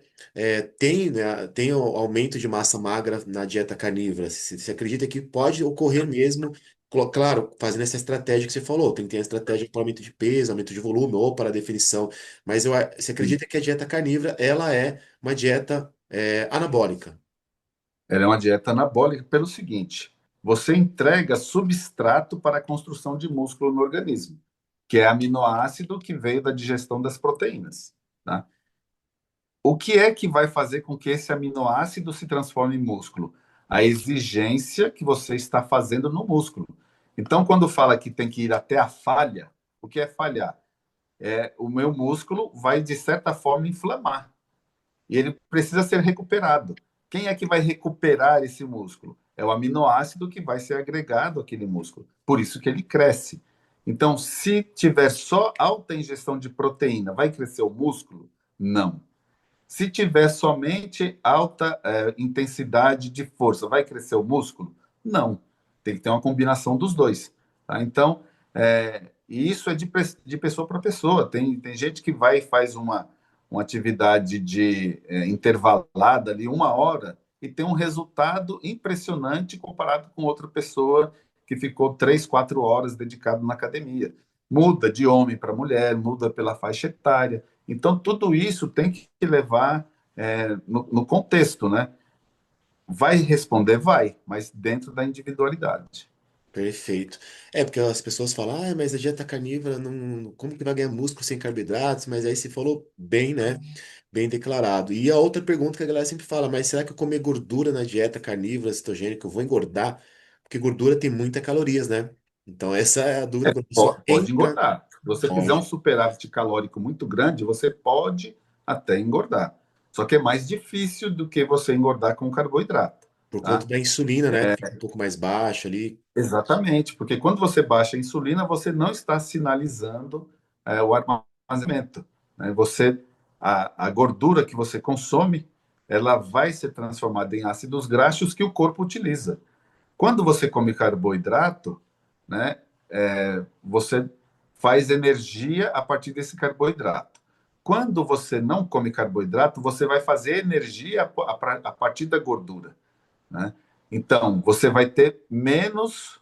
tem o aumento de massa magra na dieta carnívora, se você acredita que pode ocorrer mesmo, claro, fazendo essa estratégia que você falou, tem que ter a estratégia para aumento de peso, aumento de volume ou para definição, mas você acredita que a dieta carnívora, ela é uma dieta anabólica? Ela é uma dieta anabólica pelo seguinte: você entrega substrato para a construção de músculo no organismo, que é aminoácido que veio da digestão das proteínas. Tá? O que é que vai fazer com que esse aminoácido se transforme em músculo? A exigência que você está fazendo no músculo. Então, quando fala que tem que ir até a falha, o que é falhar? O meu músculo vai, de certa forma, inflamar e ele precisa ser recuperado. Quem é que vai recuperar esse músculo? É o aminoácido que vai ser agregado àquele músculo. Por isso que ele cresce. Então, se tiver só alta ingestão de proteína, vai crescer o músculo? Não. Se tiver somente alta intensidade de força, vai crescer o músculo? Não. Tem que ter uma combinação dos dois. Tá? Então, e isso é de pessoa para pessoa. Tem gente que vai e faz uma atividade de intervalada ali, 1 hora, e tem um resultado impressionante comparado com outra pessoa que ficou 3, 4 horas dedicado na academia. Muda de homem para mulher, muda pela faixa etária. Então, tudo isso tem que levar no contexto, né? Vai responder? Vai, mas dentro da individualidade. Perfeito. É, porque as pessoas falam, ah, mas a dieta carnívora, como que vai ganhar músculo sem carboidratos? Mas aí você falou bem, né? Bem declarado. E a outra pergunta que a galera sempre fala, mas será que eu comer gordura na dieta carnívora, cetogênica, eu vou engordar? Porque gordura tem muitas calorias, né? Então essa é a dúvida quando a pessoa Pode entra. engordar. Se você fizer um Pode. superávit calórico muito grande, você pode até engordar. Só que é mais difícil do que você engordar com carboidrato, Por conta tá? da insulina, né? Que fica um pouco mais baixa ali. Exatamente, porque quando você baixa a insulina, você não está sinalizando o armazenamento, né? A gordura que você consome, ela vai ser transformada em ácidos graxos que o corpo utiliza. Quando você come carboidrato, né, você faz energia a partir desse carboidrato. Quando você não come carboidrato, você vai fazer energia a partir da gordura, né? Então, você vai ter menos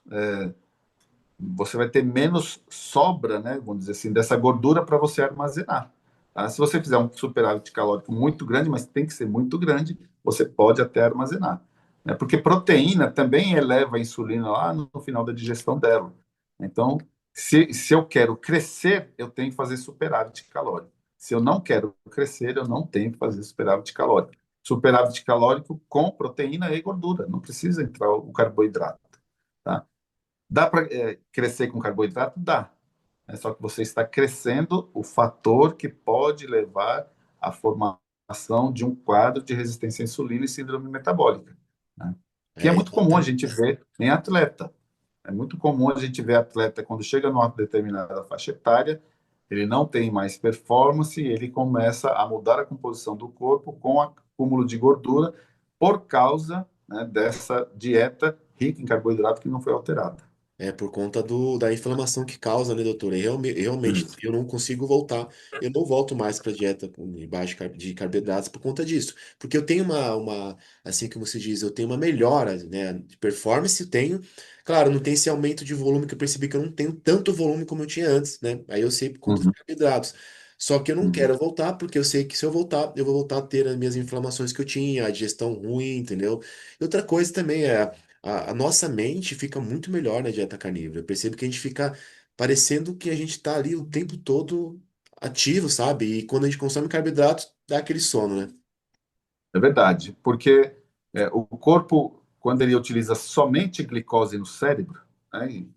sobra, né, vamos dizer assim, dessa gordura para você armazenar. Tá? Se você fizer um superávit calórico muito grande, mas tem que ser muito grande, você pode até armazenar. Né? Porque proteína também eleva a insulina lá no final da digestão dela. Então, se eu quero crescer, eu tenho que fazer superávit calórico. Se eu não quero crescer, eu não tenho que fazer superávit calórico. Superávit calórico com proteína e gordura, não precisa entrar o carboidrato. Tá? Dá para crescer com carboidrato? Dá. É só que você está crescendo o fator que pode levar à formação de um quadro de resistência à insulina e síndrome metabólica, né? Que é É, muito comum a exatamente. gente ver em atleta. É muito comum a gente ver atleta quando chega numa determinada faixa etária, ele não tem mais performance e ele começa a mudar a composição do corpo com acúmulo de gordura por causa, né, dessa dieta rica em carboidrato que não foi alterada. É por conta da inflamação que causa, né, doutor? Realmente, Isso. eu não consigo voltar. Eu não volto mais para dieta de de carboidratos por conta disso. Porque eu tenho assim como se diz, eu tenho uma melhora, né, de performance, eu tenho. Claro, não tem esse aumento de volume que eu percebi que eu não tenho tanto volume como eu tinha antes, né? Aí eu sei por conta dos Uhum, carboidratos. Só que eu não uhum. quero voltar, porque eu sei que se eu voltar, eu vou voltar a ter as minhas inflamações que eu tinha, a digestão ruim, entendeu? E outra coisa também é a nossa mente fica muito melhor na dieta carnívora. Eu percebo que a gente fica parecendo que a gente está ali o tempo todo ativo, sabe? E quando a gente consome carboidrato, dá aquele sono, né? É verdade, porque o corpo, quando ele utiliza somente glicose no cérebro, né, e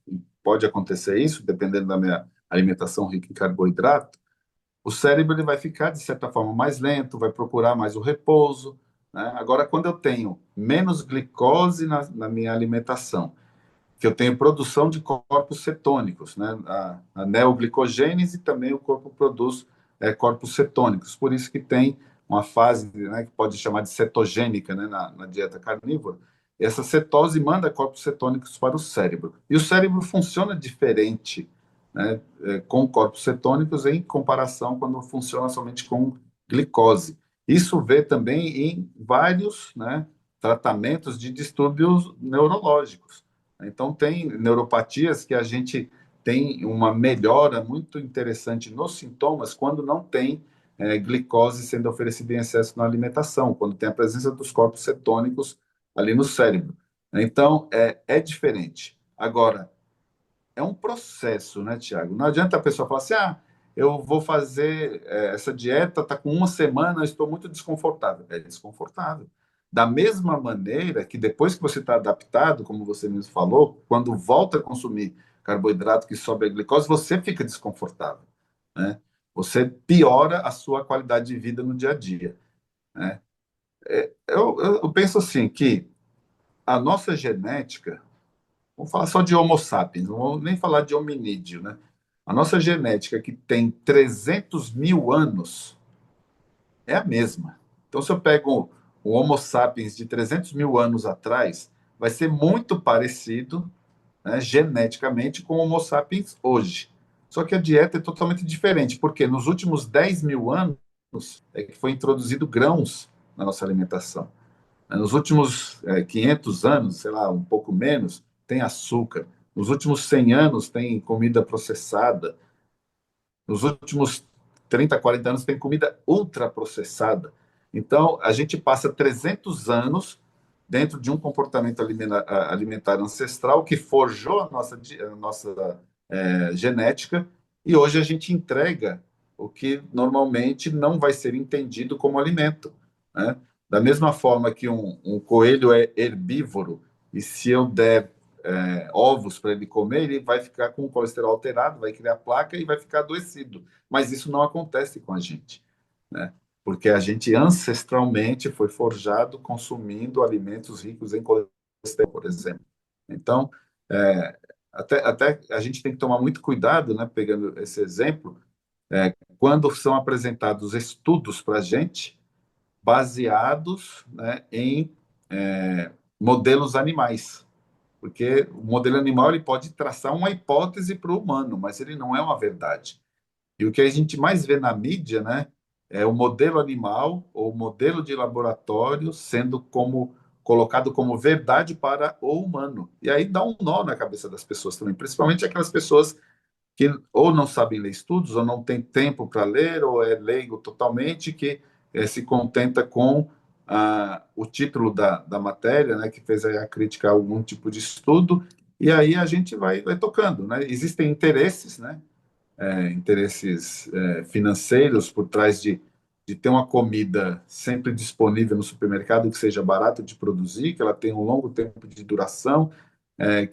pode acontecer isso, dependendo da minha alimentação rica em carboidrato, o cérebro ele vai ficar, de certa forma, mais lento, vai procurar mais o repouso, né? Agora, quando eu tenho menos glicose na minha alimentação, que eu tenho produção de corpos cetônicos, né? A neoglicogênese também o corpo produz corpos cetônicos, por isso que tem uma fase, né, que pode chamar de cetogênica, né, na dieta carnívora. Essa cetose manda corpos cetônicos para o cérebro. E o cérebro funciona diferente, né, com corpos cetônicos em comparação quando funciona somente com glicose. Isso vê também em vários, né, tratamentos de distúrbios neurológicos. Então, tem neuropatias que a gente tem uma melhora muito interessante nos sintomas quando não tem glicose sendo oferecida em excesso na alimentação, quando tem a presença dos corpos cetônicos ali no cérebro. Então, é diferente. Agora, é um processo, né, Tiago? Não adianta a pessoa falar assim, eu vou fazer essa dieta, está com uma semana, eu estou muito desconfortável. É desconfortável. Da mesma maneira que depois que você está adaptado, como você mesmo falou, quando volta a consumir carboidrato que sobe a glicose, você fica desconfortável, né? Você piora a sua qualidade de vida no dia a dia, né? Eu penso assim que a nossa genética. Vamos falar só de Homo sapiens, não vamos nem falar de hominídeo, né? A nossa genética, que tem 300 mil anos, é a mesma. Então, se eu pego o Homo sapiens de 300 mil anos atrás, vai ser muito parecido, né, geneticamente com o Homo sapiens hoje. Só que a dieta é totalmente diferente, porque nos últimos 10 mil anos é que foi introduzido grãos na nossa alimentação. Nos últimos 500 anos, sei lá, um pouco menos, tem açúcar. Nos últimos 100 anos, tem comida processada. Nos últimos 30, 40 anos, tem comida ultraprocessada. Então, a gente passa 300 anos dentro de um comportamento alimentar ancestral que forjou a nossa genética, e hoje a gente entrega o que normalmente não vai ser entendido como alimento, né? Da mesma forma que um coelho é herbívoro, e se eu der ovos para ele comer, ele vai ficar com o colesterol alterado, vai criar placa e vai ficar adoecido. Mas isso não acontece com a gente, né? Porque a gente ancestralmente foi forjado consumindo alimentos ricos em colesterol, por exemplo. Então, é, até a gente tem que tomar muito cuidado, né, pegando esse exemplo, quando são apresentados estudos para a gente baseados, né, em modelos animais. Porque o modelo animal ele pode traçar uma hipótese para o humano, mas ele não é uma verdade. E o que a gente mais vê na mídia, né, é o modelo animal ou o modelo de laboratório sendo como colocado como verdade para o humano. E aí dá um nó na cabeça das pessoas também, principalmente aquelas pessoas que ou não sabem ler estudos, ou não tem tempo para ler, ou é leigo totalmente, que se contenta com o título da matéria, né, que fez a crítica a algum tipo de estudo, e aí a gente vai tocando, né? Existem interesses, né? Interesses financeiros por trás de ter uma comida sempre disponível no supermercado que seja barato de produzir, que ela tenha um longo tempo de duração,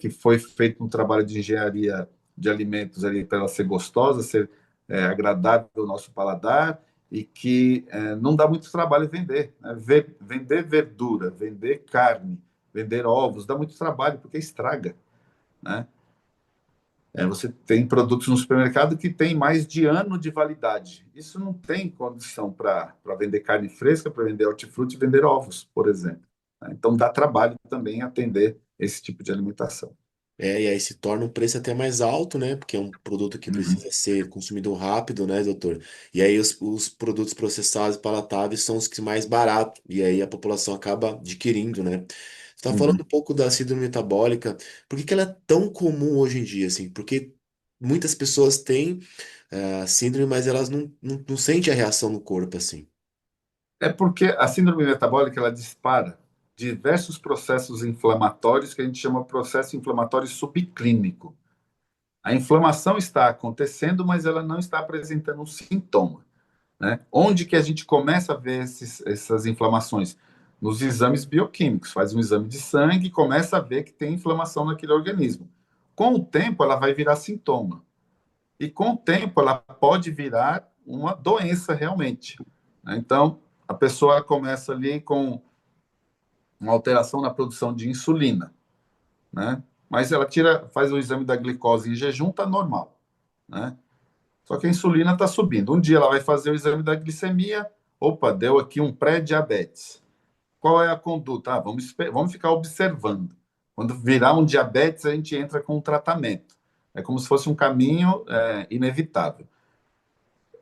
que foi feito um trabalho de engenharia de alimentos ali para ela ser gostosa, ser agradável ao nosso paladar e que não dá muito trabalho vender, né? Vender verdura, vender carne, vender ovos, dá muito trabalho porque estraga, né? Você tem produtos no supermercado que tem mais de ano de validade. Isso não tem condição para vender carne fresca, para vender hortifruti e vender ovos, por exemplo, né? Então dá trabalho também atender esse tipo de alimentação. E aí se torna um preço até mais alto, né? Porque é um produto que Uhum, precisa ser consumido rápido, né, doutor? E aí os produtos processados e palatáveis são os que mais baratos, e aí a população acaba adquirindo, né? Você está falando uhum. um pouco da síndrome metabólica, por que que ela é tão comum hoje em dia, assim? Porque muitas pessoas têm síndrome, mas elas não sentem a reação no corpo, assim. É porque a síndrome metabólica ela dispara diversos processos inflamatórios que a gente chama processo inflamatório subclínico. A inflamação está acontecendo, mas ela não está apresentando um sintoma, né? Onde que a gente começa a ver essas inflamações? Nos exames bioquímicos. Faz um exame de sangue e começa a ver que tem inflamação naquele organismo. Com o tempo, ela vai virar sintoma. E com o tempo, ela pode virar uma doença realmente, né? Então, a pessoa começa ali com uma alteração na produção de insulina, né? Mas ela faz o exame da glicose em jejum, está normal, né? Só que a insulina está subindo. Um dia ela vai fazer o exame da glicemia, opa, deu aqui um pré-diabetes. Qual é a conduta? Vamos ficar observando. Quando virar um diabetes, a gente entra com um tratamento. É como se fosse um caminho inevitável.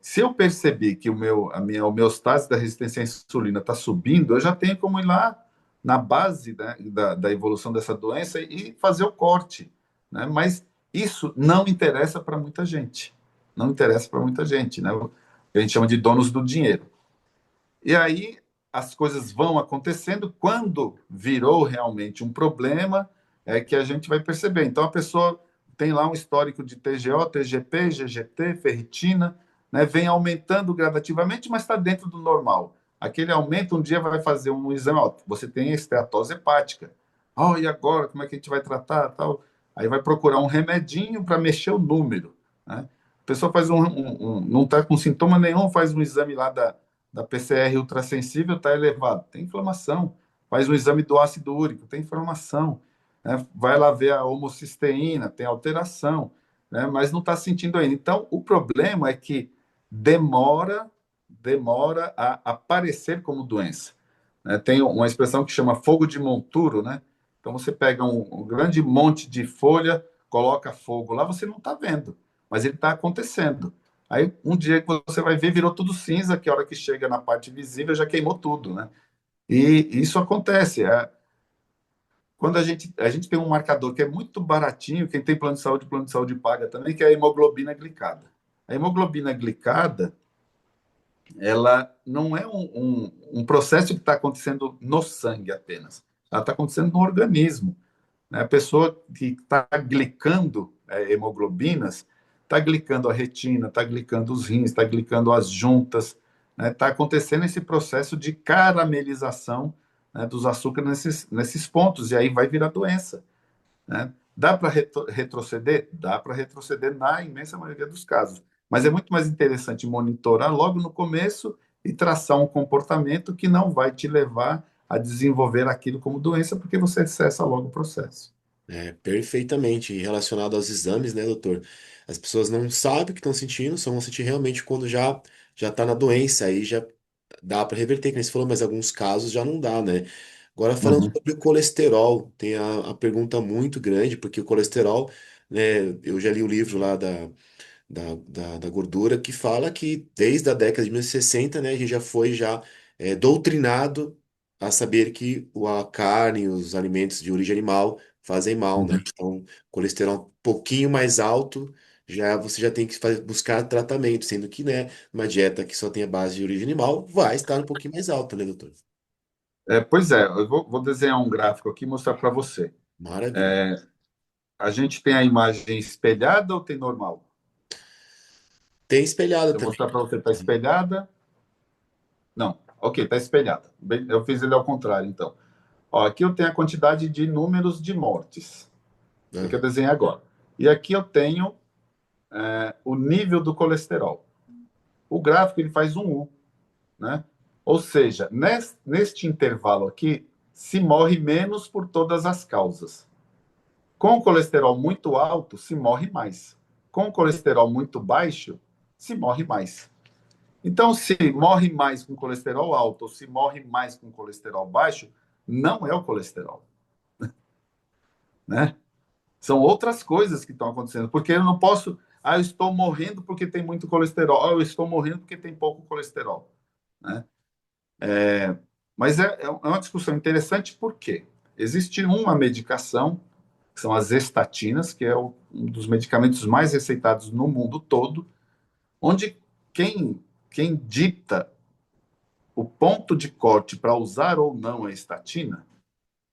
Se eu perceber que a minha homeostase da resistência à insulina está subindo, eu já tenho como ir lá na base, né, da evolução dessa doença e fazer o corte, né? Mas isso não interessa para muita gente. Não interessa para muita gente, né? O que a gente chama de donos do dinheiro. E aí as coisas vão acontecendo. Quando virou realmente um problema, é que a gente vai perceber. Então a pessoa tem lá um histórico de TGO, TGP, GGT, ferritina, né? Vem aumentando gradativamente, mas está dentro do normal. Aquele aumento, um dia vai fazer um exame, ó, você tem esteatose hepática. Oh, e agora, como é que a gente vai tratar? Tal? Aí vai procurar um remedinho para mexer o número, né? A pessoa faz não está com sintoma nenhum, faz um exame lá da PCR ultrassensível, está elevado, tem inflamação. Faz um exame do ácido úrico, tem inflamação, né? Vai lá ver a homocisteína, tem alteração, né? Mas não está sentindo ainda. Então, o problema é que demora a aparecer como doença, né? Tem uma expressão que chama fogo de monturo, né? Então, você pega um grande monte de folha, coloca fogo lá, você não está vendo, mas ele está acontecendo. Aí um dia que você vai ver, virou tudo cinza, que a hora que chega na parte visível já queimou tudo, né? E isso acontece. Quando a gente tem um marcador que é muito baratinho, quem tem plano de saúde paga também, que é a hemoglobina glicada. A hemoglobina glicada, ela não é um processo que está acontecendo no sangue apenas. ela está acontecendo no organismo, né? A pessoa que está glicando hemoglobinas, está glicando a retina, está glicando os rins, está glicando as juntas, né? Está acontecendo esse processo de caramelização, né, dos açúcares nesses pontos, e aí vai virar doença, né? Dá para retroceder? Dá para retroceder na imensa maioria dos casos. Mas é muito mais interessante monitorar logo no começo e traçar um comportamento que não vai te levar a desenvolver aquilo como doença, porque você cessa logo o processo. É, perfeitamente. E relacionado aos exames, né, doutor? As pessoas não sabem o que estão sentindo, só vão sentir realmente quando já tá na doença. Aí já dá para reverter, como você falou, mas em alguns casos já não dá, né? Agora, falando Uhum, sobre o colesterol, tem a pergunta muito grande, porque o colesterol, né, eu já li o livro lá da gordura, que fala que desde a década de 1960, né, a gente já foi doutrinado a saber que a carne, os alimentos de origem animal fazem mal, né? uhum. Então, colesterol um pouquinho mais alto, já você já tem que buscar tratamento, sendo que, né, uma dieta que só tem a base de origem animal vai estar um pouquinho mais alta, né, doutor? Pois é, eu vou desenhar um gráfico aqui e mostrar para você. Maravilha. A gente tem a imagem espelhada ou tem normal? Tem espelhada Se eu também. mostrar para você, está Uhum. espelhada? Não. Ok, está espelhada. Eu fiz ele ao contrário, então. Ó, aqui eu tenho a quantidade de números de mortes. Isso aqui eu Ah, desenhei agora. E aqui eu tenho o nível do colesterol. O gráfico ele faz um U, né? Ou seja, neste intervalo aqui, se morre menos por todas as causas. Com o colesterol muito alto, se morre mais. Com o colesterol muito baixo, se morre mais. Então, se morre mais com colesterol alto ou se morre mais com colesterol baixo, não é o colesterol, né? São outras coisas que estão acontecendo, porque eu não posso, eu estou morrendo porque tem muito colesterol, eu estou morrendo porque tem pouco colesterol, né? Mas é uma discussão interessante porque existe uma medicação, que são as estatinas, que é um dos medicamentos mais receitados no mundo todo, onde quem dita o ponto de corte para usar ou não a estatina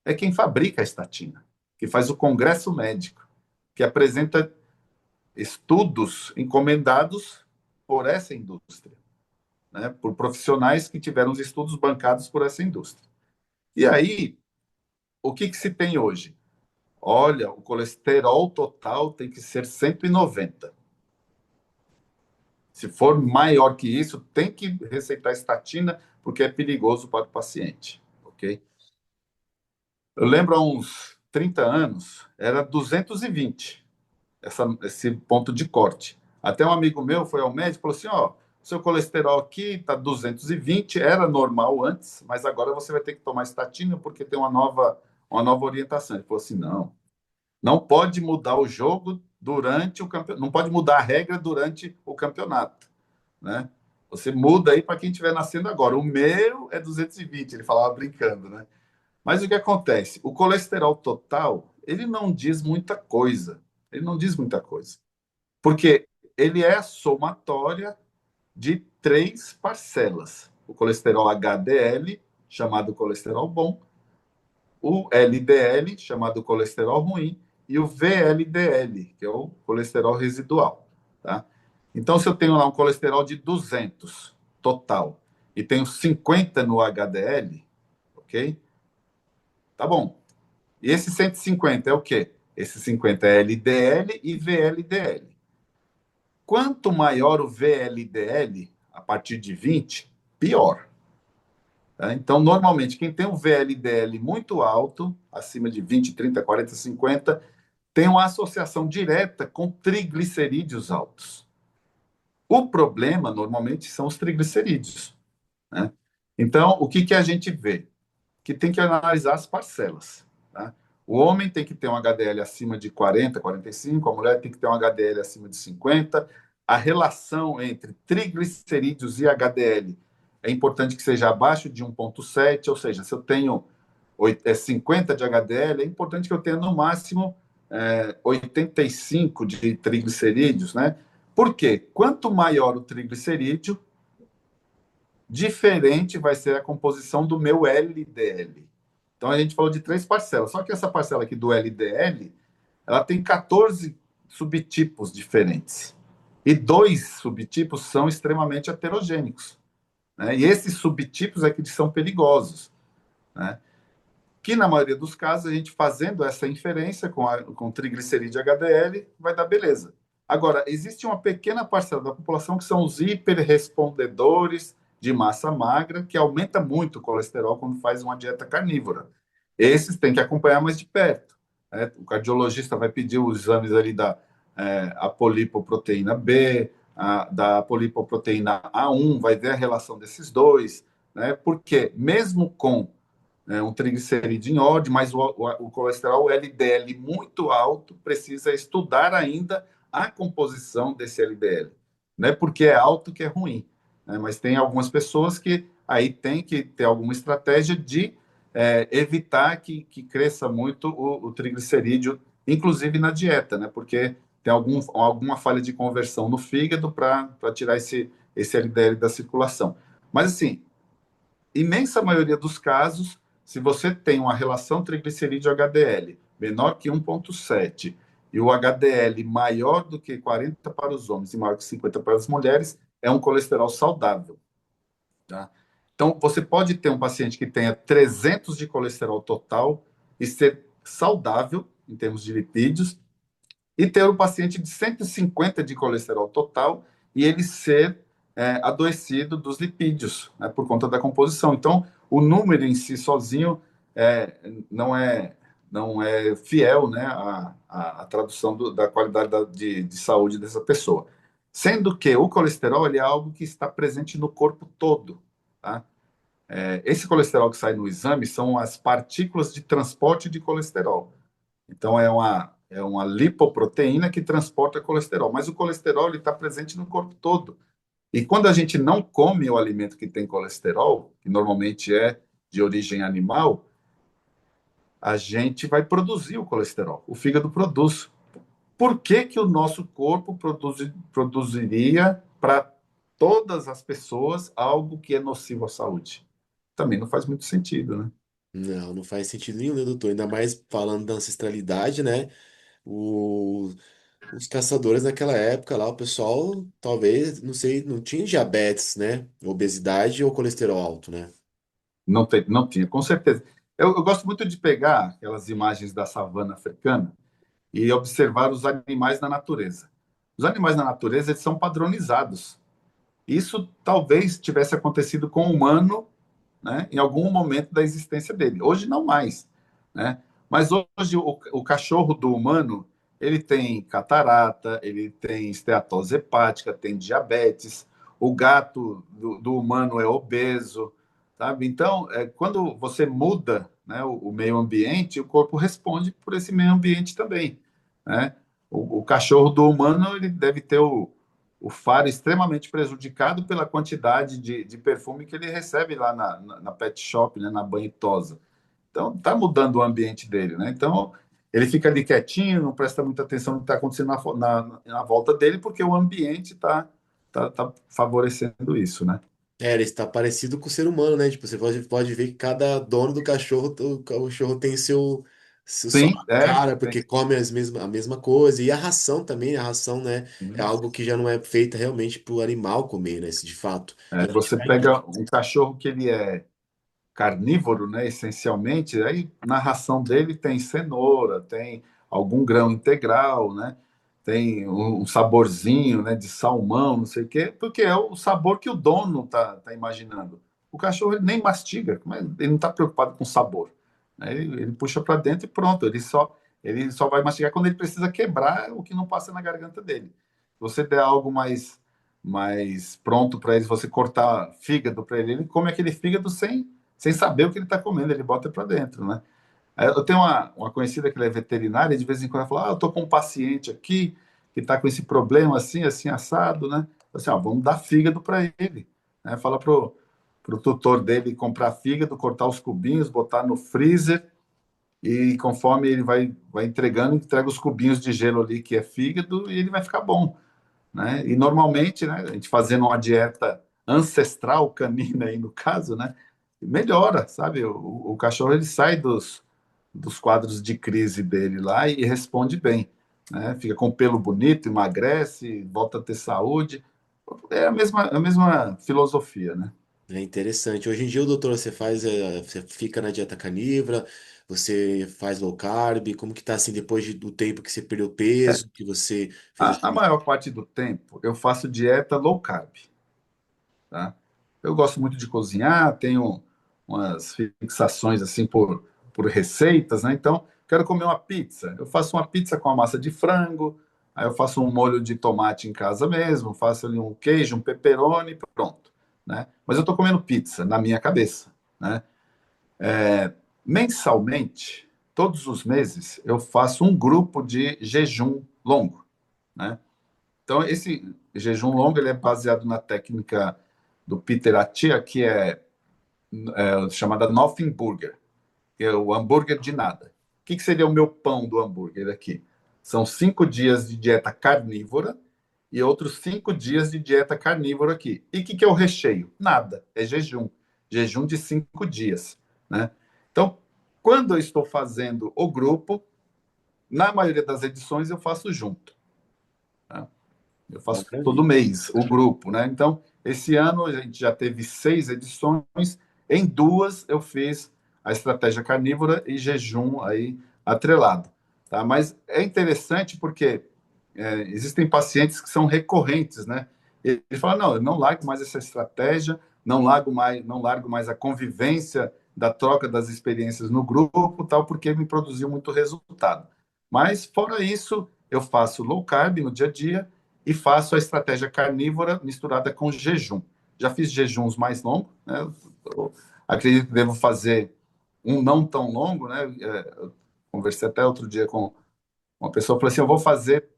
é quem fabrica a estatina, que faz o congresso médico, que apresenta estudos encomendados por essa indústria, né, por profissionais que tiveram os estudos bancados por essa indústria. E aí, o que se tem hoje? Olha, o colesterol total tem que ser 190. Se for maior que isso, tem que receitar estatina, porque é perigoso para o paciente. Ok? Eu lembro há uns 30 anos, era 220 esse ponto de corte. Até um amigo meu foi ao médico e falou assim: ó, seu colesterol aqui está 220, era normal antes, mas agora você vai ter que tomar estatina porque tem uma nova orientação. Ele falou assim: não pode mudar o jogo durante o campeonato, não pode mudar a regra durante o campeonato, né? Você muda aí para quem estiver nascendo agora. O meu é 220, ele falava brincando, né? Mas o que acontece? O colesterol total, ele não diz muita coisa. Ele não diz muita coisa. Porque ele é a somatória de três parcelas. O colesterol HDL, chamado colesterol bom, o LDL, chamado colesterol ruim, e o VLDL, que é o colesterol residual. Tá? Então, se eu tenho lá um colesterol de 200 total e tenho 50 no HDL, ok? Tá bom. E esse 150 é o quê? Esse 50 é LDL e VLDL. Quanto maior o VLDL, a partir de 20, pior. Tá? Então, normalmente, quem tem um VLDL muito alto, acima de 20, 30, 40, 50, tem uma associação direta com triglicerídeos altos. O problema, normalmente, são os triglicerídeos. Né? Então, o que a gente vê? Que tem que analisar as parcelas. Tá? O homem tem que ter um HDL acima de 40, 45, a mulher tem que ter um HDL acima de 50. A relação entre triglicerídeos e HDL é importante que seja abaixo de 1,7, ou seja, se eu tenho 50 de HDL, é importante que eu tenha no máximo 85 de triglicerídeos, né? Por quê? Quanto maior o triglicerídeo, diferente vai ser a composição do meu LDL. Então a gente falou de três parcelas. Só que essa parcela aqui do LDL, ela tem 14 subtipos diferentes. E dois subtipos são extremamente heterogêneos, né? E esses subtipos é que são perigosos, né? Que na maioria dos casos, a gente fazendo essa inferência com triglicerídeo HDL, vai dar beleza. Agora, existe uma pequena parcela da população que são os hiperrespondedores de massa magra, que aumenta muito o colesterol quando faz uma dieta carnívora. Esses tem que acompanhar mais de perto, né? O cardiologista vai pedir os exames ali da apolipoproteína B, da apolipoproteína A1, vai ver a relação desses dois, né? Porque mesmo com um triglicerídeo em ódio, mas o colesterol LDL muito alto precisa estudar ainda a composição desse LDL. Não é porque é alto que é ruim, né? Mas tem algumas pessoas que aí tem que ter alguma estratégia de evitar que cresça muito o triglicerídeo, inclusive na dieta, né? Porque tem alguma falha de conversão no fígado para tirar esse LDL da circulação. Mas, assim, imensa maioria dos casos, se você tem uma relação triglicerídeo-HDL menor que 1,7 e o HDL maior do que 40 para os homens e maior que 50 para as mulheres, é um colesterol saudável. Tá? Então, você pode ter um paciente que tenha 300 de colesterol total e ser saudável em termos de lipídios, e ter um paciente de 150 de colesterol total e ele ser adoecido dos lipídios, né, por conta da composição. Então, o número em si sozinho é, não é não é fiel, né, à tradução da qualidade de saúde dessa pessoa. Sendo que o colesterol ele é algo que está presente no corpo todo. Tá? Esse colesterol que sai no exame são as partículas de transporte de colesterol. Então, é uma lipoproteína que transporta colesterol, mas o colesterol está presente no corpo todo. E quando a gente não come o alimento que tem colesterol, que normalmente é de origem animal, a gente vai produzir o colesterol. O fígado produz. Por que, que o nosso corpo produziria para todas as pessoas algo que é nocivo à saúde? Também não faz muito sentido, né? Não, não faz sentido nenhum, né, doutor? Ainda mais falando da ancestralidade, né? O- os caçadores naquela época lá, o pessoal talvez, não sei, não tinha diabetes, né? Obesidade ou colesterol alto, né? Não tinha, com certeza. Eu gosto muito de pegar aquelas imagens da savana africana e observar os animais na natureza. Os animais na natureza eles são padronizados. Isso talvez tivesse acontecido com o humano, né, em algum momento da existência dele. Hoje não mais, né? Mas hoje o cachorro do humano ele tem catarata, ele tem esteatose hepática, tem diabetes. O gato do humano é obeso, sabe? Então, quando você muda, né, o meio ambiente, o corpo responde por esse meio ambiente também, né? O cachorro do humano ele deve ter o faro extremamente prejudicado pela quantidade de perfume que ele recebe lá na pet shop, né, na banhitosa. Então, está mudando o ambiente dele, né? Então, ele fica ali quietinho, não presta muita atenção no que está acontecendo na volta dele, porque o ambiente tá favorecendo isso, né? É, ele está parecido com o ser humano, né? Tipo, você pode ver que cada dono do cachorro, o cachorro tem sua Sim, cara, tem. porque come a mesma coisa. E a ração também, a ração, né? É algo que já não é feita realmente para o animal comer, né? De fato. A gente Você vai ver. pega um cachorro que ele é carnívoro, né, essencialmente, aí na ração dele tem cenoura, tem algum grão integral, né, tem um saborzinho, né, de salmão, não sei o quê, porque é o sabor que o dono tá imaginando. O cachorro ele nem mastiga, mas ele não está preocupado com sabor, né, ele puxa para dentro e pronto, ele só vai mastigar quando ele precisa quebrar o que não passa na garganta dele. Se você der algo mais pronto para ele, se você cortar fígado para ele, ele come aquele fígado sem saber o que ele está comendo, ele bota para dentro, né? Eu tenho uma conhecida que ela é veterinária, e de vez em quando ela fala, eu estou com um paciente aqui que está com esse problema assim, assim, assado, né? Assim, vamos dar fígado para ele, né? Fala pro tutor dele comprar fígado, cortar os cubinhos, botar no freezer, e conforme ele vai entregando, entrega os cubinhos de gelo ali, que é fígado, e ele vai ficar bom, né? E normalmente, né, a gente fazendo uma dieta ancestral canina aí no caso, né? melhora, sabe? O cachorro ele sai dos quadros de crise dele lá e responde bem, né? Fica com pelo bonito, emagrece, volta a ter saúde. É a mesma filosofia, né? É interessante. Hoje em dia, o doutor, você faz, você fica na dieta carnívora, você faz low carb, como que tá assim depois do tempo que você perdeu peso, que você fez A maior parte do tempo eu faço dieta low carb, tá? Eu gosto muito de cozinhar, tenho umas fixações assim por receitas, né? Então, quero comer uma pizza. Eu faço uma pizza com a massa de frango, aí eu faço um molho de tomate em casa mesmo, faço ali um queijo, um pepperoni, pronto, né? Mas eu estou comendo pizza na minha cabeça, né? Mensalmente, todos os meses, eu faço um grupo de jejum longo, né? Então, esse jejum longo ele é baseado na técnica do Peter Attia, que é chamada Nothing Burger, que é o hambúrguer de nada. O que seria o meu pão do hambúrguer aqui? São 5 dias de dieta carnívora e outros 5 dias de dieta carnívora aqui. E o que é o recheio? Nada, é jejum. Jejum de 5 dias, né? Então, quando eu estou fazendo o grupo, na maioria das edições eu faço junto, né? Eu faço todo maravilha. mês o grupo, né? Então, esse ano a gente já teve 6 edições. Em duas eu fiz a estratégia carnívora e jejum aí atrelado, tá? Mas é interessante porque existem pacientes que são recorrentes, né? Ele fala, não, eu não largo mais essa estratégia, não largo mais a convivência da troca das experiências no grupo, tal, porque me produziu muito resultado. Mas fora isso, eu faço low carb no dia a dia e faço a estratégia carnívora misturada com jejum. Já fiz jejuns mais longos, né? Eu acredito que devo fazer um não tão longo, né? Eu conversei até outro dia com uma pessoa, falou assim: eu vou fazer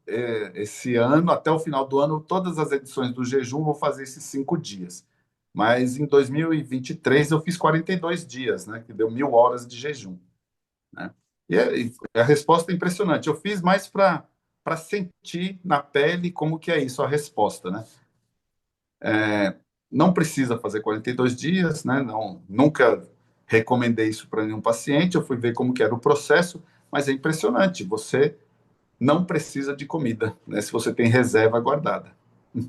esse ano, até o final do ano, todas as edições do jejum, vou fazer esses 5 dias. Mas em 2023 eu fiz 42 dias, né? Que deu 1.000 horas de jejum, né? E a resposta é impressionante. Eu fiz mais para sentir na pele como que é isso, a resposta, né? Não precisa fazer 42 dias, né? Não, nunca recomendei isso para nenhum paciente. Eu fui ver como que era o processo, mas é impressionante. Você não precisa de comida, né? Se você tem reserva guardada.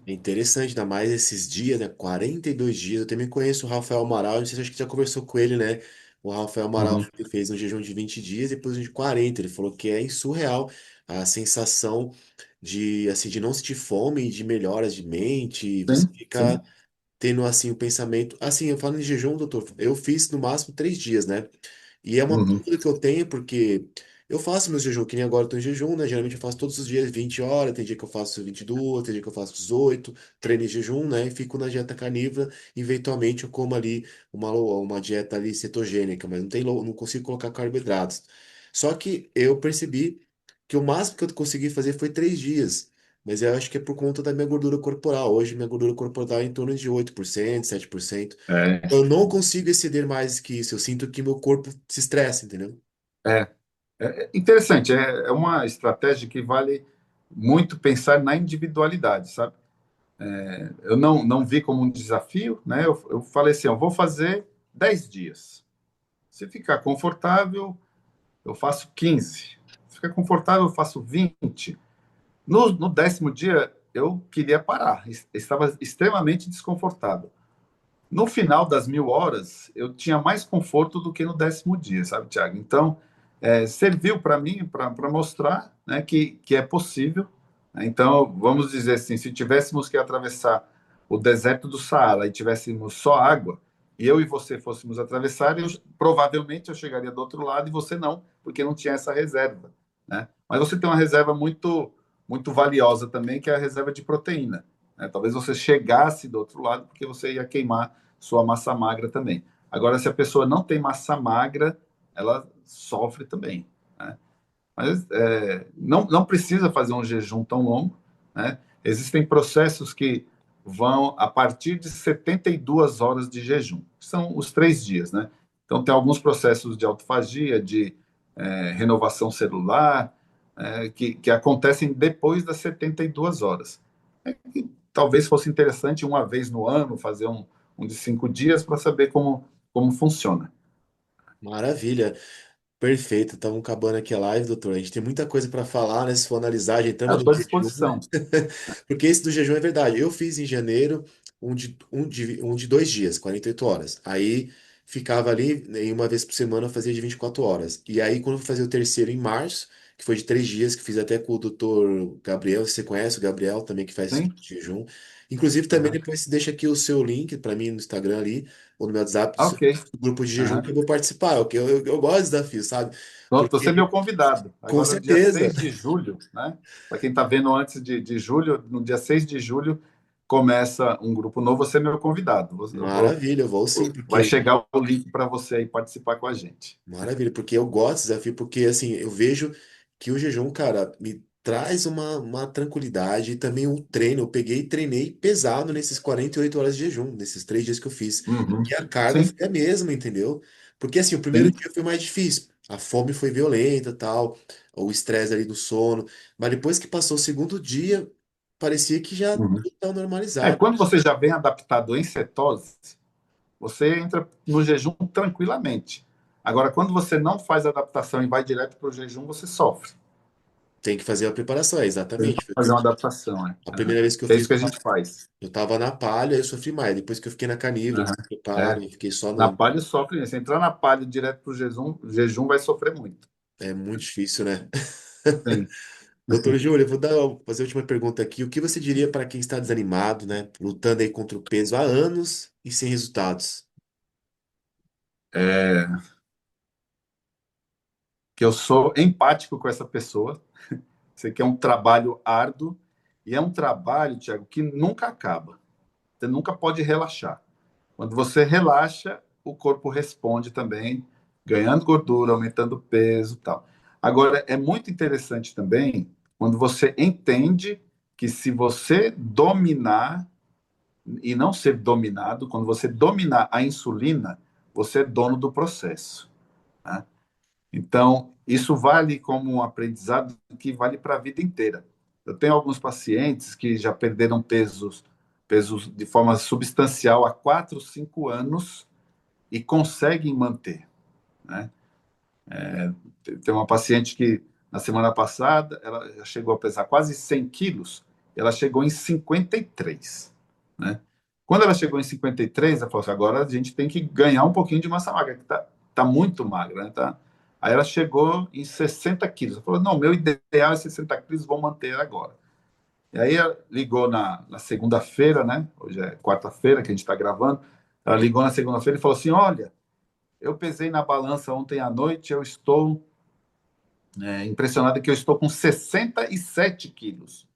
É interessante, ainda mais esses dias, né? 42 dias. Eu também conheço o Rafael Amaral, não sei se acho que já conversou com ele, né? O Rafael Amaral Uhum. ele fez um jejum de 20 dias, depois um de 40. Ele falou que é surreal a sensação de, assim, de não sentir fome, de melhoras de mente, você Sim, fica sim. tendo assim o pensamento. Assim, eu falo em jejum, doutor, eu fiz no máximo 3 dias, né? E é uma Uhum. dúvida que eu tenho, porque eu faço meus jejum, que nem agora eu tô em jejum, né? Geralmente eu faço todos os dias 20 horas, tem dia que eu faço 22, tem dia que eu faço 18, treino em jejum, né? E fico na dieta carnívora, eventualmente eu como ali uma dieta ali cetogênica, mas não consigo colocar carboidratos. Só que eu percebi que o máximo que eu consegui fazer foi 3 dias. Mas eu acho que é por conta da minha gordura corporal. Hoje minha gordura corporal é em torno de 8%, 7%. É, Eu não consigo exceder mais que isso. Eu sinto que meu corpo se estressa, entendeu? é, é interessante. É uma estratégia que vale muito pensar na individualidade, sabe? Eu não vi como um desafio, né? Eu falei assim, eu vou fazer 10 dias. Se ficar confortável, eu faço 15. Se ficar confortável, eu faço 20. No 10º dia, eu queria parar. Estava extremamente desconfortável. No final das 1.000 horas, eu tinha mais conforto do que no 10º dia, sabe, Tiago? Então, serviu para mim para mostrar, né, que é possível, né? Então, vamos dizer assim, se tivéssemos que atravessar o deserto do Saara e tivéssemos só água, e eu e você fôssemos atravessar, provavelmente eu chegaria do outro lado e você não, porque não tinha essa reserva, né? Mas você tem uma reserva muito valiosa também, que é a reserva de proteína, né? Talvez você chegasse do outro lado porque você ia queimar sua massa magra também. Agora, se a pessoa não tem massa magra, ela sofre também, né? Mas não precisa fazer um jejum tão longo, né? Existem processos que vão a partir de 72 horas de jejum, que são os 3 dias, né? Então, tem alguns processos de autofagia, de renovação celular, que acontecem depois das 72 horas. Talvez fosse interessante uma vez no ano fazer um de 5 dias para saber como funciona. Maravilha. Perfeito, estamos acabando aqui a live, doutor. A gente tem muita coisa para falar, né? Se for analisar, já Eu entramos no estou à jejum, né? disposição. Porque esse do jejum é verdade. Eu fiz em janeiro um de 2 dias, 48 horas. Aí ficava ali, né, e uma vez por semana eu fazia de 24 horas. E aí, quando eu fazia o terceiro em março, que foi de 3 dias, que fiz até com o doutor Gabriel, você conhece o Gabriel também, que faz esse Sim? tipo de jejum. Inclusive, também Aham. depois você deixa aqui o seu link para mim no Instagram ali, ou no meu WhatsApp, Ah, ok. do grupo de jejum, que eu Aham. vou participar. Eu gosto de desafio, sabe? Pronto, você é meu Porque, convidado. com Agora, dia certeza. 6 de julho, né? Para quem está vendo antes de julho, no dia 6 de julho, começa um grupo novo. Você é meu convidado. Maravilha, eu vou sim, Vai porque chegar o link para você aí participar com a gente. maravilha, porque eu gosto desse desafio, porque assim, eu vejo que o jejum, cara, me traz uma tranquilidade e também o treino. Eu peguei e treinei pesado nesses 48 horas de jejum, nesses 3 dias que eu fiz. Uhum. E a carga Sim, foi a mesma, entendeu? Porque assim, o primeiro sim. dia foi mais difícil. A fome foi violenta, tal, o estresse ali do sono. Mas depois que passou o segundo dia, parecia que já Uhum. tudo estava É, normalizado. quando você já vem adaptado em cetose, você entra no jejum tranquilamente. Agora, quando você não faz adaptação e vai direto para o jejum, você sofre. Tem que fazer a preparação, é Tem que exatamente. Foi o que fazer uma adaptação, é. a Aham. primeira vez que eu Que é fiz, isso que a gente faz. eu tava na palha, eu sofri mais. Depois que eu fiquei na carnívora, Aham. fiz preparo, É. e fiquei só Na no. palha sofre. Se entrar na palha direto para o jejum vai sofrer muito. É muito difícil, né? Sim. Doutor Júlio, eu vou fazer a última pergunta aqui. O que você diria para quem está desanimado, né? Lutando aí contra o peso há anos e sem resultados? É, que eu sou empático com essa pessoa. Sei que é um trabalho árduo e é um trabalho, Tiago, que nunca acaba. Você nunca pode relaxar. Quando você relaxa, o corpo responde também, ganhando gordura, aumentando peso, e tal. Agora, é muito interessante também quando você entende que se você dominar e não ser dominado, quando você dominar a insulina, você é dono do processo, né? Então, isso vale como um aprendizado que vale para a vida inteira. Eu tenho alguns pacientes que já perderam pesos de forma substancial há 4, 5 anos e conseguem manter, né? Tem uma paciente que, na semana passada, ela já chegou a pesar quase 100 quilos, ela chegou em 53, né? Quando ela chegou em 53, ela falou assim, agora a gente tem que ganhar um pouquinho de massa magra, que tá muito magra, né? Aí ela chegou em 60 quilos. Ela falou, não, meu ideal é 60 quilos, vou manter agora. E aí ela ligou na segunda-feira, né? Hoje é quarta-feira que a gente está gravando. Ela ligou na segunda-feira e falou assim, olha, eu pesei na balança ontem à noite, eu estou impressionado que eu estou com 67 quilos.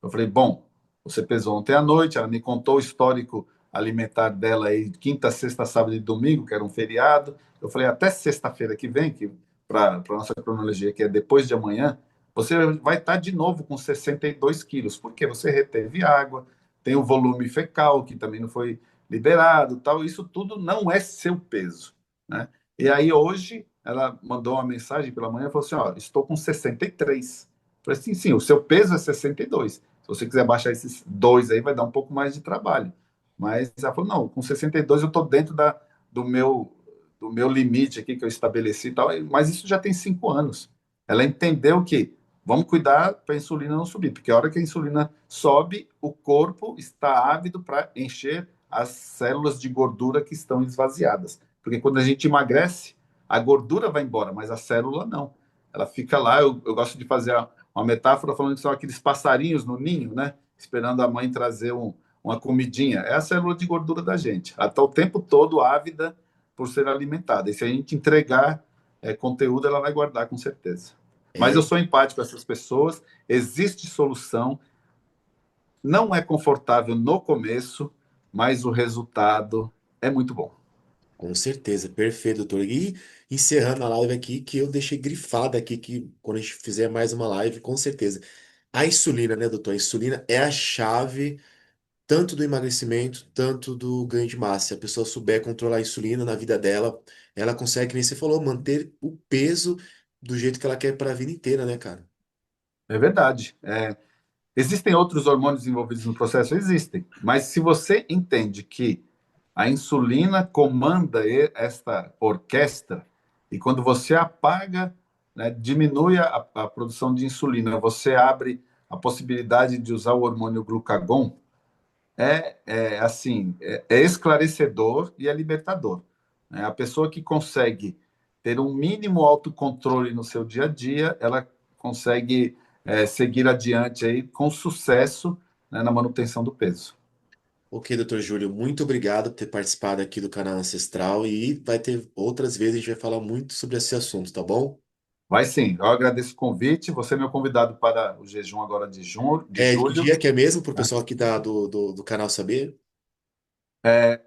Eu falei, bom, você pesou ontem à noite, ela me contou o histórico alimentar dela aí, quinta, sexta, sábado e domingo, que era um feriado. Eu falei, até sexta-feira que vem, que para a nossa cronologia, que é depois de amanhã, você vai estar de novo com 62 quilos, porque você reteve água, tem o volume fecal, que também não foi liberado, tal. Isso tudo não é seu peso, né? E aí hoje ela mandou uma mensagem pela manhã e falou assim, ó, estou com 63. Eu falei assim, sim, o seu peso é 62. Se você quiser baixar esses dois aí, vai dar um pouco mais de trabalho. Mas ela falou, não, com 62 eu estou dentro do meu do meu limite aqui que eu estabeleci e tal, mas isso já tem 5 anos. Ela entendeu que vamos cuidar para a insulina não subir, porque a hora que a insulina sobe, o corpo está ávido para encher as células de gordura que estão esvaziadas. Porque quando a gente emagrece, a gordura vai embora, mas a célula não. Ela fica lá. Eu gosto de fazer uma metáfora falando que são aqueles passarinhos no ninho, né? Esperando a mãe trazer uma comidinha. É a célula de gordura da gente. Ela está o tempo todo ávida por ser alimentada. E se a gente entregar conteúdo, ela vai guardar com certeza. Mas eu É, sou empático com essas pessoas. Existe solução. Não é confortável no começo, mas o resultado é muito bom. com certeza, perfeito, doutor. E encerrando a live aqui, que eu deixei grifada aqui, que quando a gente fizer mais uma live, com certeza. A insulina, né, doutor? A insulina é a chave tanto do emagrecimento, tanto do ganho de massa. Se a pessoa souber controlar a insulina na vida dela, ela consegue, que nem você falou, manter o peso do jeito que ela quer para a vida inteira, né, cara? É verdade. Existem outros hormônios envolvidos no processo? Existem. Mas se você entende que A insulina comanda esta orquestra e quando você apaga, né, diminui a produção de insulina, você abre a possibilidade de usar o hormônio glucagon, é esclarecedor e é libertador, né? A pessoa que consegue ter um mínimo autocontrole no seu dia a dia, ela consegue seguir adiante aí com sucesso, né, na manutenção do peso. Ok, doutor Júlio, muito obrigado por ter participado aqui do canal Ancestral e vai ter outras vezes, a gente vai falar muito sobre esse assunto, tá bom? Vai sim, eu agradeço o convite. Você é meu convidado para o jejum agora de É, que julho. dia que é mesmo, para o pessoal aqui do canal saber?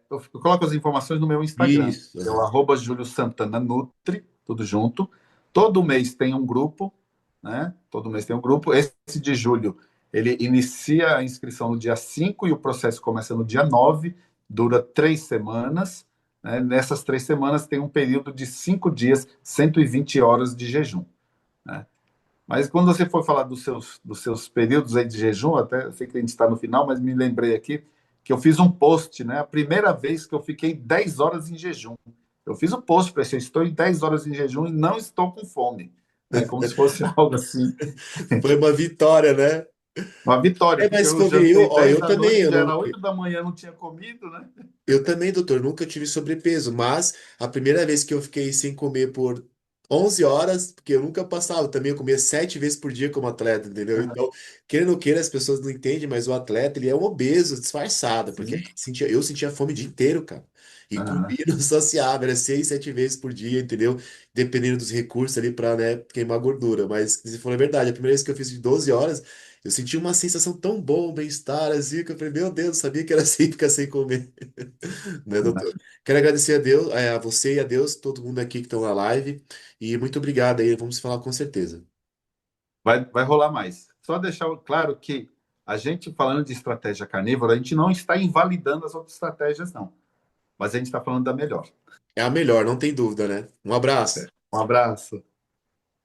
Eu coloco as informações no meu Instagram, Isso. que é o Aham. @Julio Santana Nutri, tudo junto. Todo mês tem um grupo, né? Todo mês tem um grupo. Esse de julho, ele inicia a inscrição no dia 5 e o processo começa no dia 9, dura 3 semanas. Né? Nessas 3 semanas tem um período de 5 dias, 120 horas de jejum. Né? Mas quando você for falar dos seus períodos aí de jejum, até sei que a gente está no final, mas me lembrei aqui que eu fiz um post, né? A primeira vez que eu fiquei 10 horas em jejum. Eu fiz um post para assim, estou em 10 horas em jejum e não estou com fome. Né? Como se fosse algo assim, Foi uma vitória, né? uma vitória, É, porque mas eu comigo, eu, jantei ó, 10 eu da também, noite, eu já não, era 8 da manhã, não tinha comido, né? eu também, doutor, nunca tive sobrepeso, mas a primeira vez que eu fiquei sem comer por 11 horas, porque eu nunca passava, eu também eu comia 7 vezes por dia como atleta, entendeu? Então, querendo ou queira, as pessoas não entendem, mas o atleta, ele é um obeso disfarçado, porque a Sim. gente eu sentia fome o dia inteiro, cara. E Aham. comia, não saciava, era 6, 7 vezes por dia, entendeu? Dependendo dos recursos ali pra, né, queimar gordura. Mas, se for a verdade, a primeira vez que eu fiz de 12 horas, eu senti uma sensação tão boa, um bem-estar, assim, que eu falei, meu Deus, eu sabia que era assim ficar sem comer. Né, doutor? Quero agradecer a Deus, a você e a Deus, todo mundo aqui que estão na live. E muito obrigado aí, vamos falar com certeza. Vai rolar mais. Só deixar claro que a gente, falando de estratégia carnívora, a gente não está invalidando as outras estratégias, não. Mas a gente está falando da melhor. É a melhor, não tem dúvida, né? Um abraço. Um abraço.